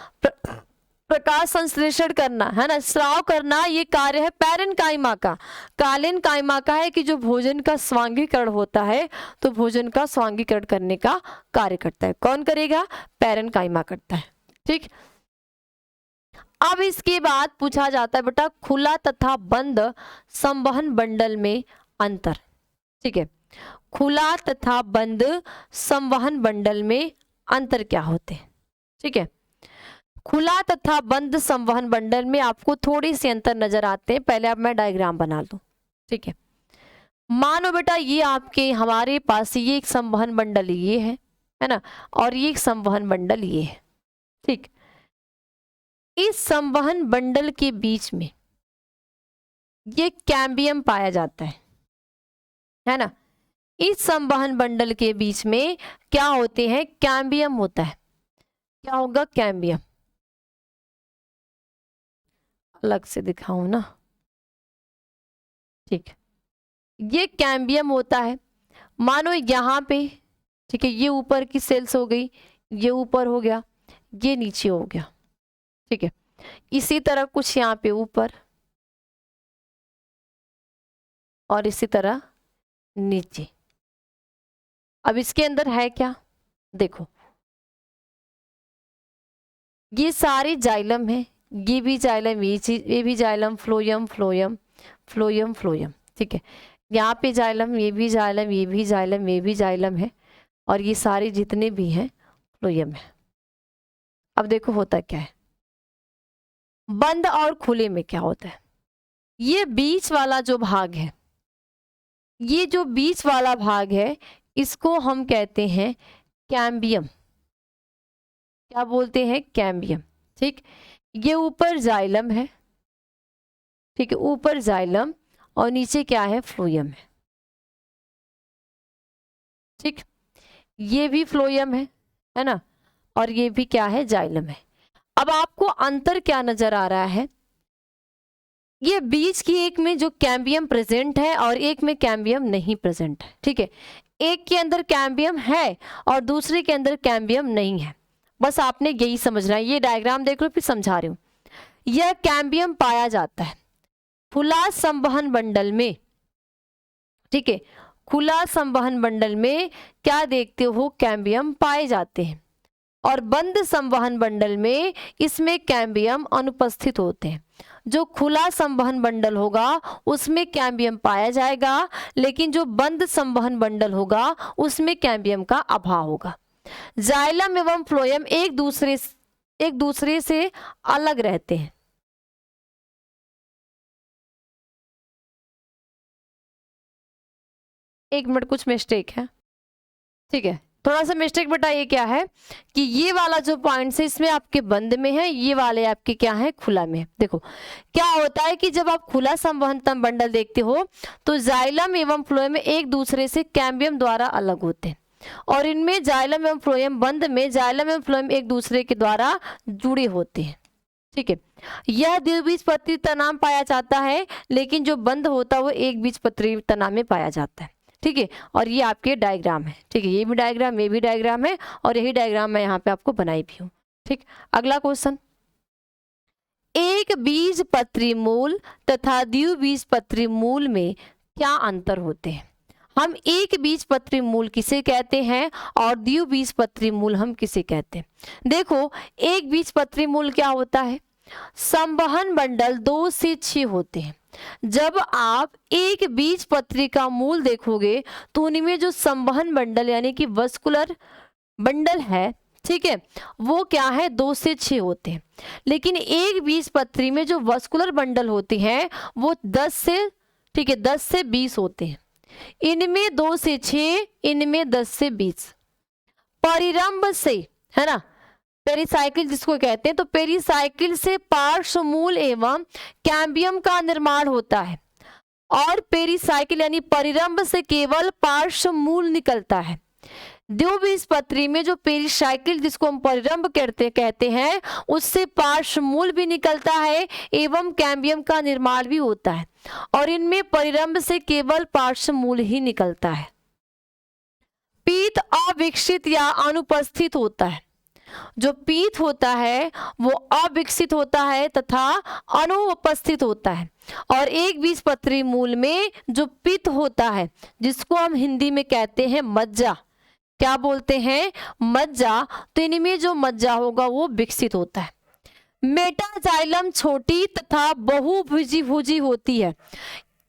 प्रकाश संश्लेषण करना, है ना, स्राव करना, ये कार्य है पैरेन कायमा का। कालीन कायमा का है कि जो भोजन का स्वांगीकरण होता है, तो भोजन का स्वांगीकरण करने का कार्य करता है। कौन करेगा, पैरेन कायमा करता है। ठीक, अब इसके बाद पूछा जाता है बेटा, खुला तथा बंद संवहन बंडल में अंतर। ठीक है, खुला तथा बंद संवहन बंडल में अंतर क्या होते हैं। ठीक है, खुला तथा बंद संवहन बंडल में आपको थोड़ी सी अंतर नजर आते हैं। पहले अब मैं डायग्राम बना लूं। ठीक है, मानो बेटा ये आपके, हमारे पास ये एक संवहन बंडल ये है ना, और ये एक संवहन बंडल ये है। ठीक, इस संवहन बंडल के बीच में ये कैम्बियम पाया जाता है ना। इस संवहन बंडल के बीच में क्या होते हैं, कैम्बियम होता है। क्या होगा, कैम्बियम। अलग से दिखाऊं ना, ठीक, ये कैम्बियम होता है। मानो यहाँ पे, ठीक है, ये ऊपर की सेल्स हो गई, ये ऊपर हो गया, ये नीचे हो गया। ठीक है, इसी तरह कुछ यहाँ पे ऊपर और इसी तरह नीचे। अब इसके अंदर है क्या, देखो, ये सारी जाइलम है, ये भी जाइलम, ये भी xylem, phloem phloem phloem phloem. ठीक है, यहाँ पे जाइलम, ये भी जाइलम, ये भी जाइलम, ये भी जाइलम है, और ये सारे जितने भी हैं फ्लोयम है। अब देखो होता क्या है, बंद और खुले में क्या होता है, ये बीच वाला जो भाग है, ये जो बीच वाला भाग है, इसको हम कहते हैं कैम्बियम। क्या बोलते हैं, कैम्बियम। ठीक, ये ऊपर जाइलम है, ठीक है, ऊपर जाइलम और नीचे क्या है, फ्लोयम है। ठीक, ये भी फ्लोयम है ना, और ये भी क्या है, जाइलम है। अब आपको अंतर क्या नजर आ रहा है, ये बीच की एक में जो कैम्बियम प्रेजेंट है और एक में कैम्बियम नहीं प्रेजेंट है, ठीक है। एक के अंदर कैम्बियम है और दूसरे के अंदर कैम्बियम नहीं है, बस आपने यही समझना है। ये डायग्राम देख लो फिर समझा रही हूँ। यह कैम्बियम पाया जाता है खुला संवहन बंडल में, ठीक है। खुला संवहन बंडल में क्या देखते हो, कैम्बियम पाए जाते हैं। और बंद संवहन बंडल में इसमें कैम्बियम अनुपस्थित होते हैं। जो खुला संवहन बंडल होगा उसमें कैम्बियम पाया जाएगा, लेकिन जो बंद संवहन बंडल होगा उसमें कैम्बियम का अभाव होगा। जाइलम एवं फ्लोएम एक दूसरे से अलग रहते हैं। एक मिनट, कुछ मिस्टेक है, ठीक है, थोड़ा सा मिस्टेक बेटा। ये क्या है कि ये वाला जो पॉइंट है इसमें आपके बंद में है, ये वाले आपके क्या है, खुला में है। देखो क्या होता है कि जब आप खुला संवहन बंडल देखते हो तो जाइलम एवं फ्लोएम एक दूसरे से कैम्बियम द्वारा अलग होते हैं, और इनमें जाइलम एवं फ्लोएम बंद में जाइलम एवं फ्लोएम एक दूसरे के द्वारा जुड़े होते हैं, ठीक है। यह द्विबीजपत्री तना में पाया जाता है, लेकिन जो बंद होता है वो एक बीजपत्री तना में पाया जाता है, ठीक है। और ये आपके डायग्राम है, ठीक है, ये भी डायग्राम, ये भी डायग्राम है, और यही डायग्राम मैं यहाँ पे आपको बनाई भी हूँ, ठीक। अगला क्वेश्चन, एक बीजपत्री मूल तथा द्विबीजपत्री मूल में क्या अंतर होते हैं। हम एक बीजपत्री मूल किसे कहते हैं और द्विबीजपत्री मूल हम किसे कहते हैं। देखो एक बीजपत्री मूल क्या होता है, संवहन बंडल 2 से 6 होते हैं। जब आप एक बीजपत्री का मूल देखोगे तो उनमें जो संवहन बंडल यानी कि वस्कुलर बंडल है, ठीक है, वो क्या है 2 से 6 होते हैं। लेकिन एक बीजपत्री में जो वस्कुलर बंडल होते हैं वो 10 से, ठीक है, 10 से 20 होते हैं। इनमें 2 से 6, इनमें 10 से 20। परिरंभ से, है ना, पेरिसाइकिल जिसको कहते हैं, तो पेरिसाइकिल से पार्श्वमूल एवं कैम्बियम का निर्माण होता है, और पेरिसाइकिल यानी परिरंभ से केवल पार्श्वमूल निकलता है। द्विबीजपत्री में जो पेरिसाइकिल जिसको हम परिरंभ कहते हैं उससे पार्श्वमूल भी निकलता है एवं कैम्बियम का निर्माण भी होता है, और इनमें परिरंभ से केवल पार्श्वमूल ही निकलता है। पीत अविकसित या अनुपस्थित होता है। जो पीत होता है वो अविकसित होता है तथा अनुपस्थित होता है, और एक बीजपत्री मूल में जो पित्त होता है जिसको हम हिंदी में कहते हैं मज्जा, क्या बोलते हैं, मज्जा, तो इनमें जो मज्जा होगा वो विकसित होता है। मेटाजाइलम छोटी तथा बहुभुजी होती है।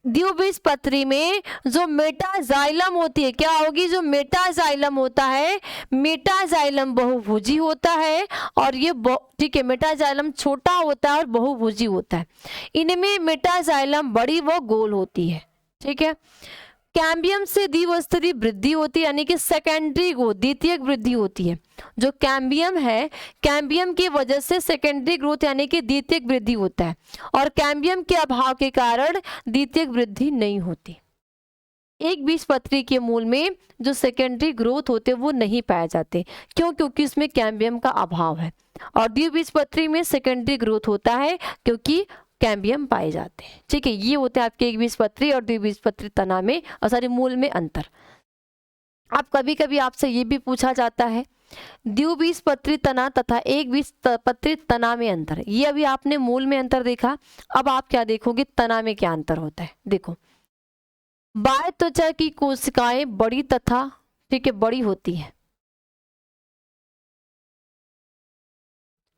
द्विबीजपत्री में जो मेटाजाइलम होती है क्या होगी, जो मेटाजाइलम होता है, मेटाजाइलम बहुभुजी होता है, और ये ठीक है, मेटाजाइलम छोटा होता है और बहुभुजी होता है। इनमें मेटाजाइलम बड़ी व गोल होती है, ठीक है। कैम्बियम से द्विस्तरीय वृद्धि होती है, यानी कि सेकेंडरी ग्रोथ, द्वितीयक वृद्धि होती है। जो कैम्बियम है, कैम्बियम की वजह से सेकेंडरी ग्रोथ यानी कि द्वितीयक वृद्धि होता है, और कैम्बियम के अभाव के कारण द्वितीयक वृद्धि नहीं होती। एक बीजपत्री के मूल में जो सेकेंडरी ग्रोथ होते वो नहीं पाए जाते, क्यों, क्योंकि उसमें कैम्बियम का अभाव है। और द्विबीजपत्री में सेकेंडरी ग्रोथ होता है क्योंकि कैम्बियम पाए जाते हैं, ठीक है। ये होते हैं आपके एक बीजपत्री और द्विबीजपत्री तना में, और सॉरी मूल में अंतर। अब कभी कभी आपसे ये भी पूछा जाता है द्विबीजपत्री तना तथा एक बीजपत्री तना में अंतर। ये अभी आपने मूल में अंतर देखा, अब आप क्या देखोगे, तना में क्या अंतर होता है। देखो बाह्य त्वचा की कोशिकाएं बड़ी तथा, ठीक है, बड़ी होती है,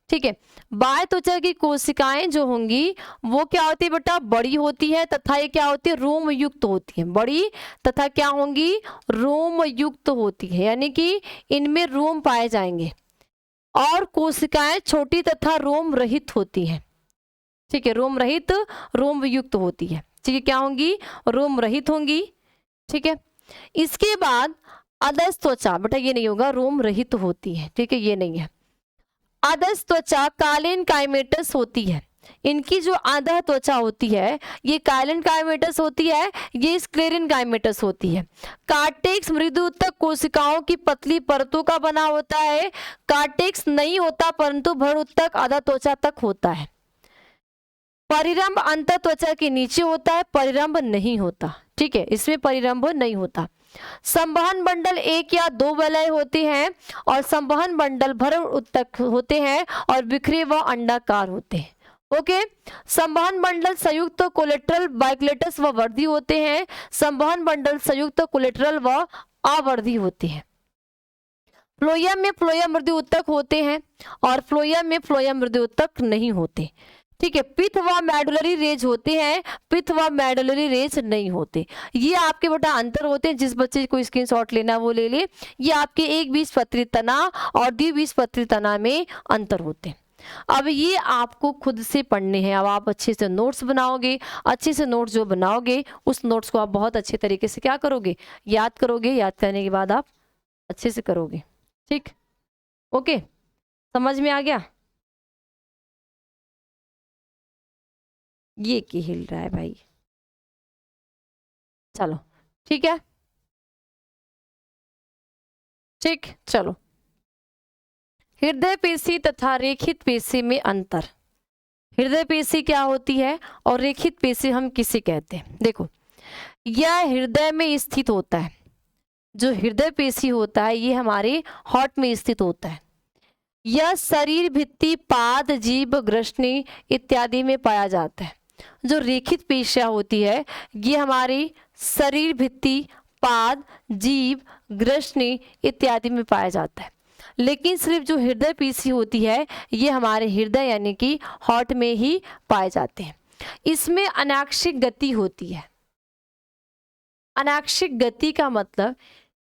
ठीक है। बाह्य त्वचा की कोशिकाएं जो होंगी वो क्या होती है बेटा, बड़ी होती है, तथा ये क्या होती है, रोम युक्त होती है, बड़ी तथा क्या होंगी, रोम युक्त होती है, यानी कि इनमें रोम पाए जाएंगे। और कोशिकाएं छोटी तथा रोम रहित होती है, ठीक है, रोम रहित, रोम युक्त होती है, ठीक है, क्या होंगी, रोम रहित होंगी, ठीक है। इसके बाद अधस त्वचा, बेटा ये नहीं होगा, रोम रहित होती है, ठीक है, ये नहीं है। अधस त्वचा कालीन काइमेटस होती है। इनकी जो आधा त्वचा होती है ये काइलिन काइमेटस होती है, ये स्क्लेरिन काइमेटस होती है। कार्टेक्स मृदु उत्तक कोशिकाओं की पतली परतों का बना होता है। कार्टेक्स नहीं होता परंतु भर उत्तक आधा त्वचा तक होता है। परिरंभ अंतर त्वचा के नीचे होता है, परिरंभ नहीं होता। ठीक है, इसमें परिरंभ नहीं होता। संवहन मंडल एक या दो वलय होते हैं और संवहन मंडल भ्रमण उत्तक होते हैं और बिखरे व अंडाकार होते हैं। ओके, संवहन मंडल संयुक्त कोलेट्रल, बाइकोलेटस व वर्धी होते हैं। संवहन मंडल संयुक्त कोलेट्रल व आवर्धी होते हैं। फ्लोएम में फ्लोएम मृदु उत्तक होते हैं और फ्लोएम में फ्लोएम मृदु उत्तक नहीं होते। ठीक है, पिथ व मेडुलरी रेज होते हैं, पिथ व मेडुलरी रेज नहीं होते। ये आपके बेटा अंतर होते हैं। जिस बच्चे को स्क्रीनशॉट लेना वो ले ले। ये आपके एक बीजपत्री तना और द्विबीजपत्री तना में अंतर होते हैं। अब ये आपको खुद से पढ़ने हैं। अब आप अच्छे से नोट्स बनाओगे, अच्छे से नोट्स जो बनाओगे उस नोट्स को आप बहुत अच्छे तरीके से क्या करोगे, याद करोगे। याद करने के बाद आप अच्छे से करोगे। ठीक, ओके, समझ में आ गया। ये की हिल रहा है भाई, चलो ठीक है। ठीक, चलो, हृदय पेशी तथा रेखित पेशी में अंतर। हृदय पेशी क्या होती है और रेखित पेशी हम किसे कहते हैं? देखो, यह हृदय में स्थित होता है। जो हृदय पेशी होता है ये हमारे हार्ट में स्थित होता है। यह शरीर भित्ति, पाद, जीभ, ग्रसनी इत्यादि में पाया जाता है। जो रेखित पेशियां होती है ये हमारी शरीर भित्ति, पाद, जीभ, ग्रसनी इत्यादि में पाया जाता है। लेकिन सिर्फ जो हृदय पेशी होती है ये हमारे हृदय यानी कि हार्ट में ही पाए जाते हैं। इसमें अनाक्षिक गति होती है। अनाक्षिक गति का मतलब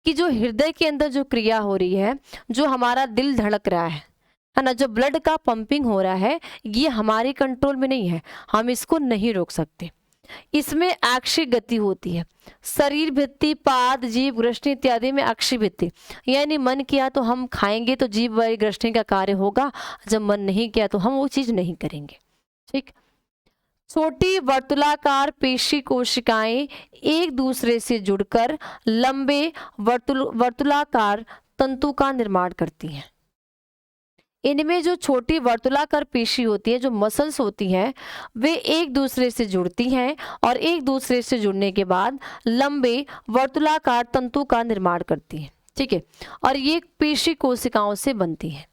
कि जो हृदय के अंदर जो क्रिया हो रही है, जो हमारा दिल धड़क रहा है ना, जो ब्लड का पंपिंग हो रहा है, ये हमारे कंट्रोल में नहीं है, हम इसको नहीं रोक सकते। इसमें आक्षिक गति होती है। शरीर भित्ति, पाद, जीभ, ग्रसनी इत्यादि में आक्षिक भित्ति, यानी मन किया तो हम खाएंगे तो जीभ व ग्रसनी का कार्य होगा, जब मन नहीं किया तो हम वो चीज नहीं करेंगे। ठीक, छोटी वर्तुलाकार पेशी कोशिकाएं एक दूसरे से जुड़कर लंबे वर्तुलाकार तंतु का निर्माण करती हैं। इनमें जो छोटी वर्तुलाकार पेशी होती है, जो मसल्स होती हैं, वे एक दूसरे से जुड़ती हैं और एक दूसरे से जुड़ने के बाद लंबे वर्तुलाकार तंतु का निर्माण करती हैं। ठीक है, और ये पेशी कोशिकाओं से बनती हैं।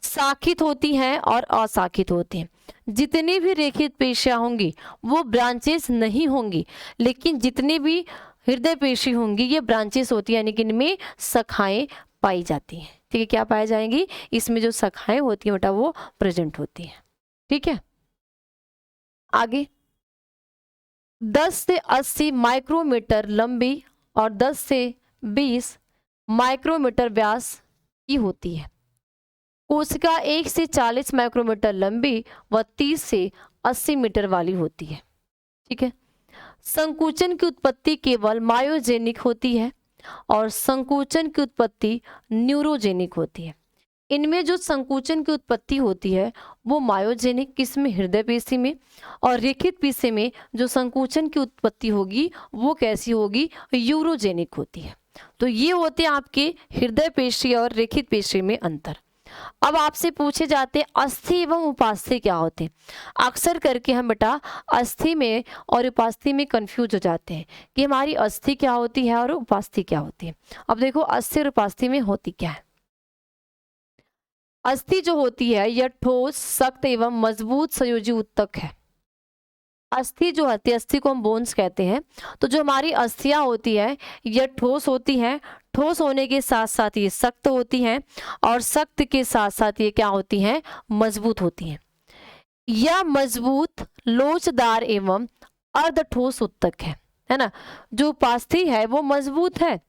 शाखित होती हैं और अशाखित होती हैं। जितनी भी रेखित पेशियां होंगी वो ब्रांचेस नहीं होंगी, लेकिन जितनी भी हृदय पेशी होंगी ये ब्रांचेस होती हैं, यानी कि इनमें शाखाएं पाई जाती हैं। ठीक है, क्या पाई जाएंगी? इसमें जो शाखाएं होती हैं बेटा वो प्रेजेंट होती हैं। ठीक है, आगे 10 से 80 माइक्रोमीटर लंबी और 10 से 20 माइक्रोमीटर व्यास की होती है। कोशिका 1 से 40 माइक्रोमीटर लंबी व 30 से 80 मीटर वाली होती है। ठीक है, संकुचन की उत्पत्ति केवल मायोजेनिक होती है और संकुचन की उत्पत्ति न्यूरोजेनिक होती है। इनमें जो संकुचन की उत्पत्ति होती है वो मायोजेनिक, किसमें? हृदय पेशी में। और रेखित पेशी में जो संकुचन की उत्पत्ति होगी वो कैसी होगी? यूरोजेनिक होती है। तो ये होते हैं आपके हृदय पेशी और रेखित पेशी में अंतर। अब आपसे पूछे जाते हैं अस्थि एवं उपास्थि क्या होते हैं। अक्सर करके हम बेटा अस्थि में और उपास्थि में कंफ्यूज हो जाते हैं कि हमारी अस्थि क्या होती है और उपास्थि क्या होती है। अब देखो अस्थि और उपास्थि में होती क्या है। अस्थि जो होती है यह ठोस, सख्त एवं मजबूत संयोजी उत्तक है। अस्थि जो होती है, अस्थि को हम बोन्स कहते हैं। तो जो हमारी अस्थियां होती है यह ठोस होती हैं। ठोस होने के साथ साथ ये सख्त होती हैं और सख्त के साथ साथ ये क्या होती हैं? मजबूत होती हैं। यह मजबूत, लोचदार एवं अर्ध ठोस उत्तक है ना। जो उपास्थि है वो मजबूत है,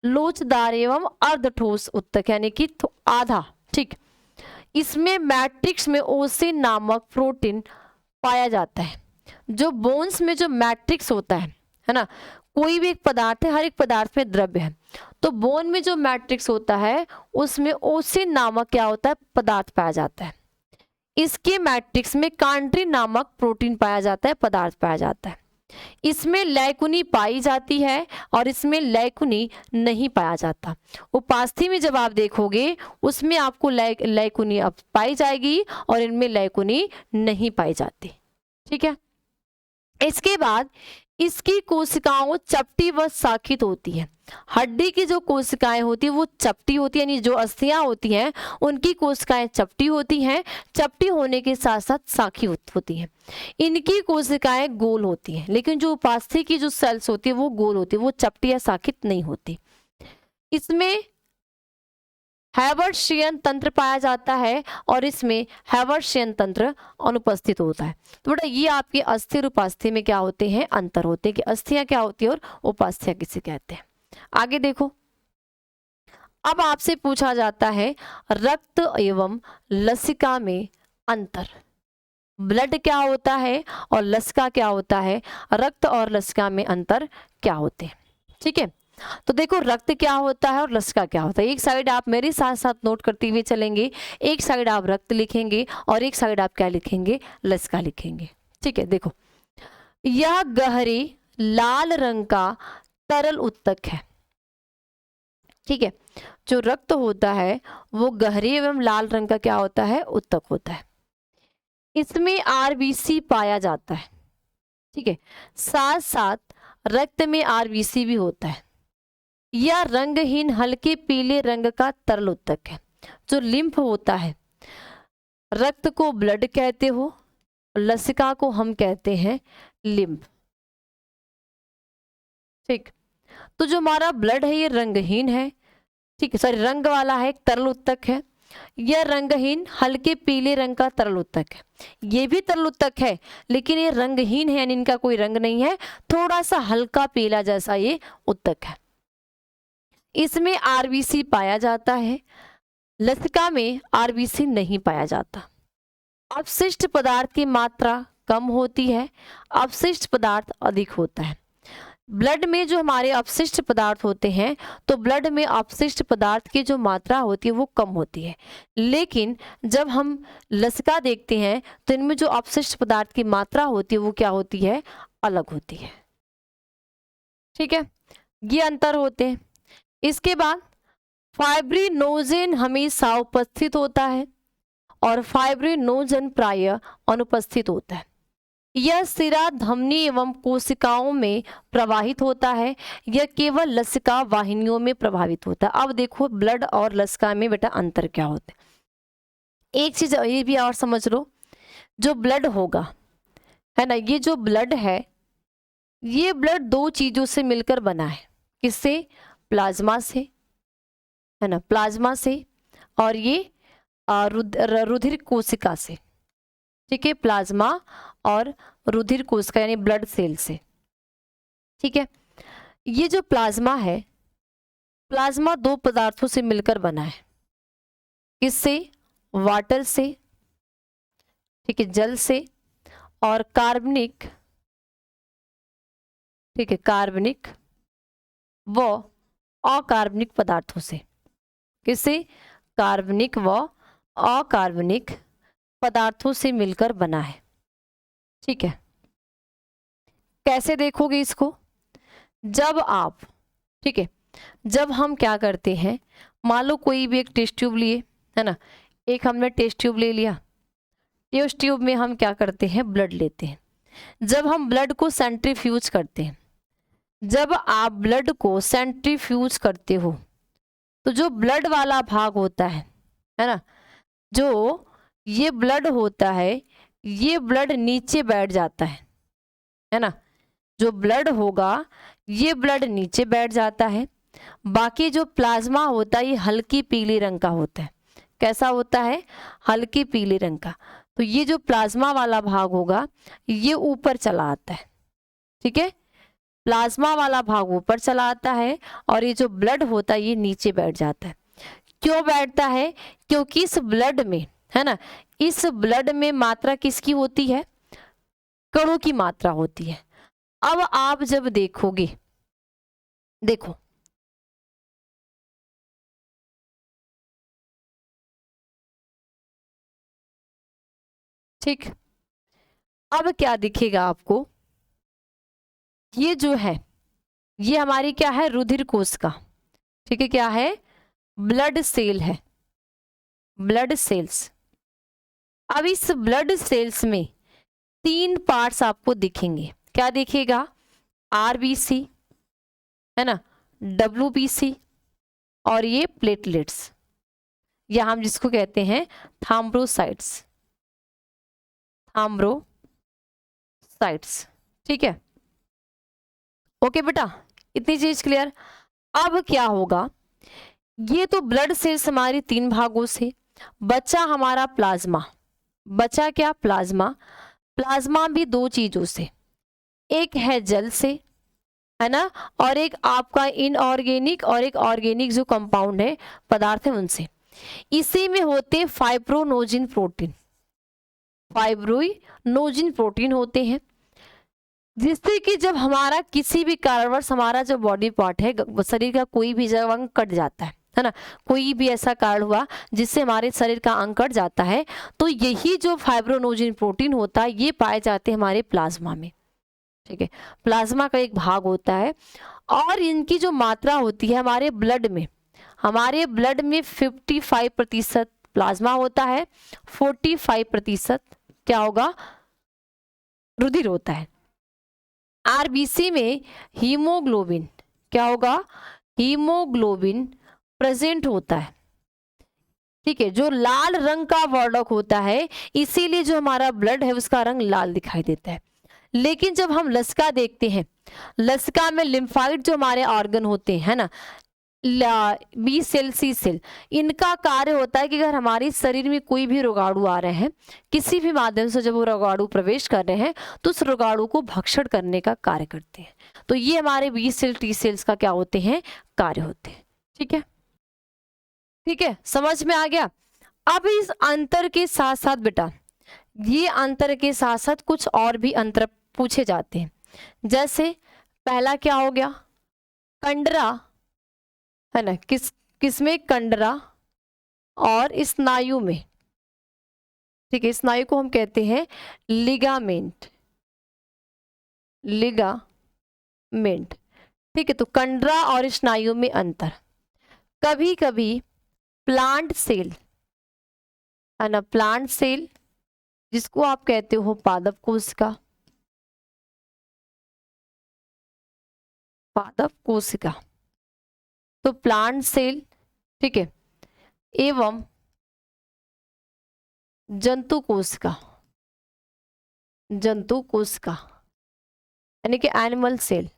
लोचदार एवं अर्ध ठोस उत्तक यानी कि आधा। ठीक, इसमें मैट्रिक्स में ओसिन नामक प्रोटीन पाया जाता है। जो बोन्स में जो मैट्रिक्स होता है ना, कोई भी एक पदार्थ है, हर एक पदार्थ में द्रव्य है, तो बोन में जो मैट्रिक्स होता है उसमें ओसिन नामक क्या होता है? पदार्थ पाया जाता है। इसके मैट्रिक्स में कांड्रिन नामक प्रोटीन पाया जाता है, पदार्थ पाया जाता है। इसमें लैकुनी पाई जाती है और इसमें लैकुनी नहीं पाया जाता। उपास्थि में जब आप देखोगे उसमें आपको लैकुनी पाई जाएगी और इनमें लैकुनी नहीं पाई जाती। ठीक है। इसके बाद इसकी कोशिकाओं चपटी व शाखित होती है। हड्डी की जो कोशिकाएं होती है वो चपटी होती है, यानी जो अस्थियां होती हैं उनकी कोशिकाएं चपटी होती हैं। चपटी होने के साथ साथ शाखी होती हैं। इनकी कोशिकाएं गोल होती हैं, लेकिन जो उपास्थि की जो सेल्स होती है वो गोल होती है, वो चपटी या शाखित नहीं होती। इसमें हैवर्शियन तंत्र पाया जाता है और इसमें हैवर्शियन तंत्र अनुपस्थित होता है। तो बेटा ये आपके अस्थि और उपास्थि में क्या होते हैं, अंतर होते हैं कि अस्थियां क्या होती है और उपास्थियां किसे कहते हैं। आगे देखो, अब आपसे पूछा जाता है रक्त एवं लसिका में अंतर। ब्लड क्या होता है और लसिका क्या होता है, रक्त और लसिका में अंतर क्या होते हैं। ठीक है, तो देखो रक्त क्या होता है और लसिका क्या होता है। एक साइड आप मेरे साथ साथ नोट करते हुए चलेंगे, एक साइड आप रक्त लिखेंगे और एक साइड आप क्या लिखेंगे, लसिका लिखेंगे। ठीक है, देखो यह गहरे लाल रंग का तरल उत्तक है। ठीक है, जो रक्त होता है वो गहरे एवं लाल रंग का क्या होता है, उत्तक होता है। इसमें आरबीसी पाया जाता है। ठीक है, साथ साथ रक्त में आरबीसी भी होता है। यह रंगहीन हल्के पीले रंग का तरल उत्तक है। जो लिम्फ होता है, रक्त को ब्लड कहते हो, लसिका को हम कहते हैं लिम्फ। ठीक, तो जो हमारा ब्लड है ये रंगहीन है, ठीक है, सॉरी रंग वाला है, एक तरल उत्तक है। यह रंगहीन हल्के पीले रंग का तरल उत्तक है। ये भी तरल उत्तक है लेकिन ये रंगहीन है, यानी इनका कोई रंग नहीं है, थोड़ा सा हल्का पीला जैसा ये उत्तक है। इसमें आरबीसी पाया जाता है, लसिका में आरबीसी नहीं पाया जाता। अपशिष्ट पदार्थ की मात्रा कम होती है, अपशिष्ट पदार्थ अधिक होता है। ब्लड में जो हमारे अपशिष्ट पदार्थ होते हैं, तो ब्लड में अपशिष्ट पदार्थ की जो मात्रा होती है वो कम होती है, लेकिन जब हम लसिका देखते हैं तो इनमें जो अपशिष्ट पदार्थ की मात्रा होती है वो क्या होती है, अलग होती है। ठीक है, ये अंतर होते हैं। इसके बाद फाइब्रिनोजेन हमेशा उपस्थित होता है और फाइब्रिनोजन प्रायः अनुपस्थित होता है। यह सिरा धमनी एवं कोशिकाओं में प्रवाहित होता है, यह केवल लसिका वाहिनियों में प्रभावित होता है। अब देखो ब्लड और लसिका में बेटा अंतर क्या होता है। एक चीज ये भी और समझ लो, जो ब्लड होगा है ना, ये जो ब्लड है ये ब्लड दो चीजों से मिलकर बना है। किससे, प्लाज्मा से, है ना, प्लाज्मा से, और ये रुधिर कोशिका से। ठीक है, प्लाज्मा और रुधिर कोशिका यानी ब्लड सेल से। ठीक है, ये जो प्लाज्मा है, प्लाज्मा दो पदार्थों से मिलकर बना है। किससे, वाटर से, ठीक है, जल से, और कार्बनिक, ठीक है, कार्बनिक व अकार्बनिक पदार्थों से। किससे, कार्बनिक व अकार्बनिक पदार्थों से मिलकर बना है। ठीक है, कैसे देखोगे इसको, जब आप, ठीक है, जब हम क्या करते हैं, मान लो कोई भी एक टेस्ट ट्यूब लिए, है ना, एक हमने टेस्ट ट्यूब ले लिया, टेस्ट ट्यूब में हम क्या करते हैं, ब्लड लेते हैं। जब हम ब्लड को सेंट्रीफ्यूज करते हैं, जब आप ब्लड को सेंट्रीफ्यूज करते हो तो जो ब्लड वाला भाग होता है ना, जो ये ब्लड होता है ये ब्लड नीचे बैठ जाता है ना, जो ब्लड होगा ये ब्लड नीचे बैठ जाता है। बाकी जो प्लाज्मा होता है ये हल्की पीली रंग का होता है। कैसा होता है, हल्की पीले रंग का। तो ये जो प्लाज्मा वाला भाग होगा ये ऊपर चला आता है। ठीक है, प्लाज्मा वाला भाग ऊपर चला आता है और ये जो ब्लड होता है ये नीचे बैठ जाता है। क्यों बैठता है, क्योंकि इस ब्लड में, है ना, इस ब्लड में मात्रा किसकी होती है, कणों की मात्रा होती है। अब आप जब देखोगे, देखो ठीक, अब क्या दिखेगा आपको, ये जो है ये हमारी क्या है, रुधिर कोशिका। ठीक है, क्या है, ब्लड सेल है, ब्लड सेल्स। अब इस ब्लड सेल्स में 3 पार्ट्स आपको दिखेंगे। क्या दिखेगा? आरबीसी, है ना, डब्ल्यूबीसी और ये प्लेटलेट्स, या हम जिसको कहते हैं थ्रोम्बोसाइट्स, थ्रोम्बोसाइट्स। ठीक है, ओके बेटा, इतनी चीज क्लियर। अब क्या होगा, ये तो ब्लड सेल्स हमारी 3 भागों से, बचा हमारा प्लाज्मा। बचा क्या? प्लाज्मा। प्लाज्मा भी 2 चीजों से, एक है जल से, है ना, और एक आपका इनऑर्गेनिक और एक ऑर्गेनिक जो कंपाउंड है, पदार्थ है, उनसे। इसी में होते फाइब्रोनोजिन प्रोटीन, फाइब्रोनोजिन प्रोटीन होते हैं, जिससे कि जब हमारा किसी भी कारणवश हमारा जो बॉडी पार्ट है, शरीर का कोई भी जगह अंग कट जाता है ना, कोई भी ऐसा कारण हुआ जिससे हमारे शरीर का अंग कट जाता है, तो यही जो फाइब्रोनोजिन प्रोटीन होता है ये पाए जाते हैं हमारे प्लाज्मा में। ठीक है, प्लाज्मा का एक भाग होता है, और इनकी जो मात्रा होती है हमारे ब्लड में, 55% प्लाज्मा होता है, 45% क्या होगा? रुधिर होता है। आरबीसी में हीमोग्लोबिन, क्या होगा? हीमोग्लोबिन प्रेजेंट होता है। ठीक है, जो लाल रंग का वर्णक होता है, इसीलिए जो हमारा ब्लड है उसका रंग लाल दिखाई देता है। लेकिन जब हम लसिका देखते हैं, लसिका में लिम्फाइड जो हमारे ऑर्गन होते हैं ना, बी सेल, सी सेल, इनका कार्य होता है कि अगर हमारे शरीर में कोई भी रोगाणु आ रहे हैं, किसी भी माध्यम से जब वो रोगाणु प्रवेश कर रहे हैं, तो उस रोगाणु को भक्षण करने का कार्य करते हैं। तो ये हमारे बी सेल, टी सेल्स का क्या होते हैं? कार्य होते हैं। ठीक है, ठीक है, समझ में आ गया। अब इस अंतर के साथ साथ बेटा, ये अंतर के साथ साथ कुछ और भी अंतर पूछे जाते हैं। जैसे पहला क्या हो गया? कंडरा, है ना, किसमें? कंडरा और स्नायु में। ठीक है, स्नायु को हम कहते हैं लिगामेंट, लिगामेंट। ठीक है, तो कंडरा और स्नायु में अंतर। कभी कभी प्लांट सेल, है ना, प्लांट सेल जिसको आप कहते हो पादप कोशिका, पादप कोशिका, तो प्लांट सेल, ठीक है, एवं जंतु कोशिका, जंतु कोशिका यानी कि एनिमल सेल,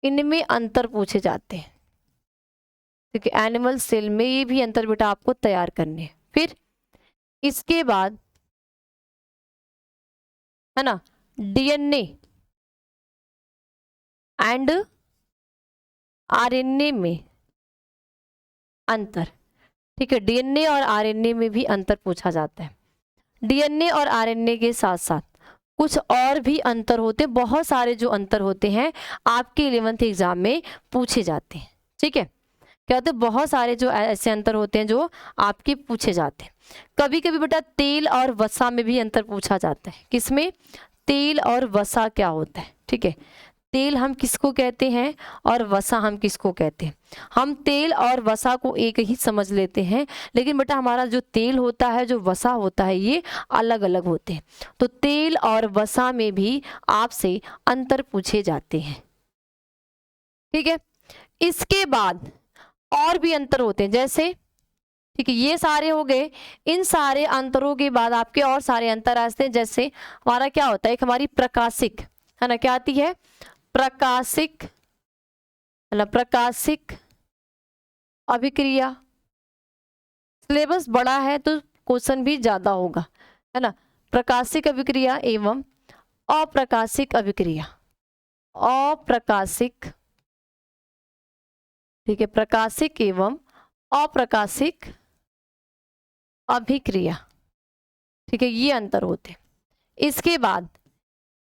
इनमें अंतर पूछे जाते हैं। ठीक है, एनिमल सेल में ये भी अंतर बेटा आपको तैयार करने हैं। फिर इसके बाद, है ना, डीएनए एंड आरएनए में अंतर। ठीक है, डीएनए और आरएनए में भी अंतर पूछा जाता है। डीएनए और आरएनए के साथ साथ कुछ और भी अंतर होते हैं, बहुत सारे जो अंतर होते हैं आपके 11th एग्जाम में पूछे जाते हैं। ठीक है, क्या होते हैं? बहुत सारे जो ऐसे अंतर होते हैं जो आपके पूछे जाते हैं। कभी कभी बेटा तेल और वसा में भी अंतर पूछा जाता है। किसमें? तेल और वसा क्या होता है। ठीक है, तेल हम किसको कहते हैं और वसा हम किसको कहते हैं? हम तेल और वसा को एक ही समझ लेते हैं, लेकिन बेटा हमारा जो तेल होता है, जो वसा होता है, ये अलग अलग होते हैं। तो तेल और वसा में भी आपसे अंतर पूछे जाते हैं। ठीक है, इसके बाद और भी अंतर होते हैं, जैसे, ठीक है, ये सारे हो गए। इन सारे अंतरों के बाद आपके और सारे अंतर आते हैं। जैसे हमारा क्या होता है, एक हमारी प्रकाशिक, है ना, क्या आती है? प्रकाशिक, है ना, प्रकाशिक अभिक्रिया। सिलेबस बड़ा है तो क्वेश्चन भी ज्यादा होगा, है ना। प्रकाशिक अभिक्रिया एवं अप्रकाशिक अभिक्रिया, अप्रकाशिक, ठीक है, प्रकाशिक एवं अप्रकाशिक अभिक्रिया। ठीक है, ये अंतर होते हैं। इसके बाद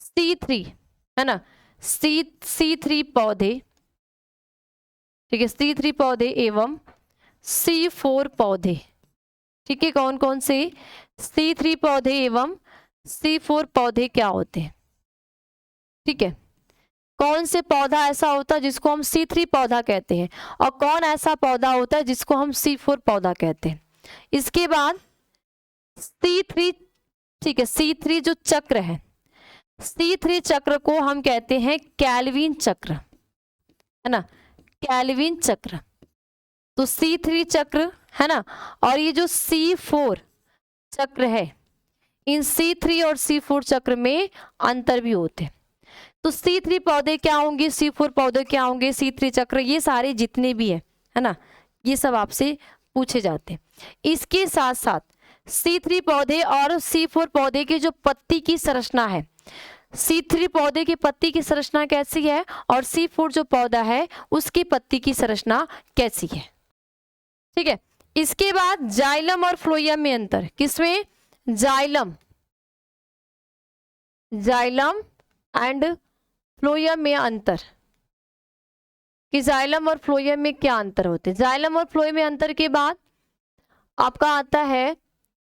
C3, है ना, C3 पौधे, ठीक है, C3 पौधे एवं C4 पौधे। ठीक है, कौन कौन से? C3 पौधे एवं C4 पौधे क्या होते हैं? ठीक है, कौन से पौधा ऐसा होता है जिसको हम C3 पौधा कहते हैं, और कौन ऐसा पौधा होता है जिसको हम C4 पौधा कहते हैं? इसके बाद C3 ठीक है। C3 जो चक्र है, C3 चक्र को हम कहते हैं कैल्विन चक्र, है ना, कैल्विन चक्र। तो C3 चक्र है ना, और ये जो C4 चक्र है, इन C3 और C4 चक्र में अंतर भी होते हैं। तो C3 पौधे क्या होंगे, C4 पौधे क्या होंगे, C3 चक्र, ये सारे जितने भी है ना, ये सब आपसे पूछे जाते हैं। इसके साथ साथ C3 पौधे और C4 पौधे की जो पत्ती की संरचना है, C3 पौधे की पत्ती की संरचना कैसी है और C4 जो पौधा है उसकी पत्ती की संरचना कैसी है, ठीक है। इसके बाद जाइलम और फ्लोएम में अंतर, किसमें, जाइलम, जाइलम एंड फ्लोएम में अंतर, कि जाइलम और फ्लोएम में क्या अंतर होते हैं। जाइलम और फ्लोएम में अंतर के बाद आपका आता है,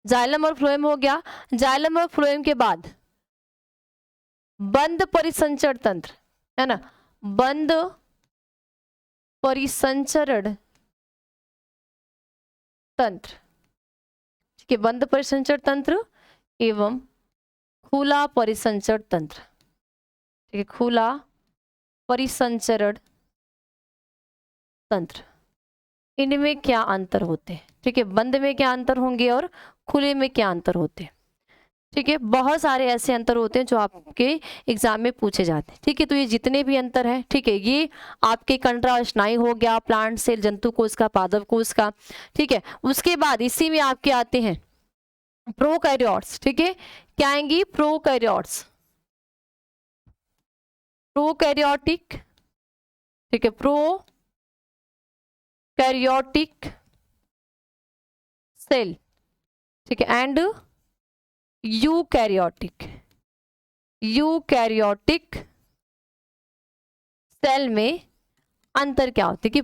जाइलम और फ्लोएम हो गया, जाइलम और फ्लोएम के बाद बंद परिसंचरण तंत्र, है ना, बंद परिसंचरण तंत्र, ठीक है, बंद परिसंचरण तंत्र एवं खुला परिसंचरण तंत्र, ठीक है, खुला परिसंचरण तंत्र, इनमें क्या अंतर होते हैं, ठीक है, बंद में क्या अंतर होंगे और खुले में क्या अंतर होते हैं, ठीक है। बहुत सारे ऐसे अंतर होते हैं जो आपके एग्जाम में पूछे जाते हैं, ठीक है। तो ये जितने भी अंतर हैं, ठीक है, ये आपके कंडरा स्नायु हो गया, प्लांट सेल, जंतु कोश का, पादप कोश का, ठीक है। उसके बाद इसी में आपके आते हैं प्रोकैरियोट्स, ठीक है, क्या आएंगी, प्रोकैरियोट्स, प्रोकैरियोटिक, ठीक है, प्रोकैरियोटिक सेल, ठीक है, एंड यूकैरियोटिक, यूकैरियोटिक सेल में अंतर क्या होती है, कि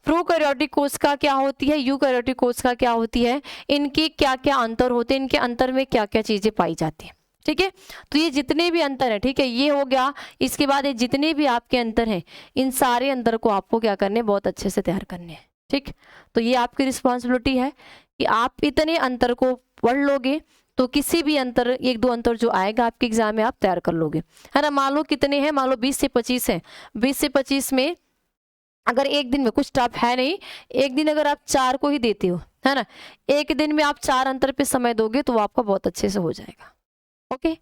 प्रोकैरियोटिक कोश का क्या होती है, यूकैरियोटिक कोश का क्या होती है, इनके क्या क्या अंतर होते हैं, इनके अंतर में क्या क्या चीजें पाई जाती हैं, ठीक है। तो ये जितने भी अंतर है, ठीक है, ये हो गया। इसके बाद ये जितने भी आपके अंतर हैं, इन सारे अंतर को आपको क्या करने, बहुत अच्छे से तैयार करने हैं, ठीक। तो ये आपकी रिस्पॉन्सिबिलिटी है कि आप इतने अंतर को पढ़ लोगे तो किसी भी अंतर, एक दो अंतर जो आएगा आपके एग्जाम में आप तैयार कर लोगे, है ना। मान लो कितने हैं, मान लो 20 से 25 हैं, 20 से 25 में अगर एक दिन में, कुछ टफ है नहीं, एक दिन अगर आप 4 को ही देते हो, है ना, एक दिन में आप 4 अंतर पे समय दोगे तो आपका बहुत अच्छे से हो जाएगा। ओके,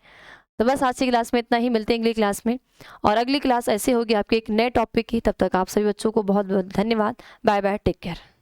तो बस आज की क्लास में इतना ही, मिलते हैं अगली क्लास में, और अगली क्लास ऐसे होगी आपके एक नए टॉपिक की। तब तक आप सभी बच्चों को बहुत बहुत धन्यवाद, बाय बाय, टेक केयर।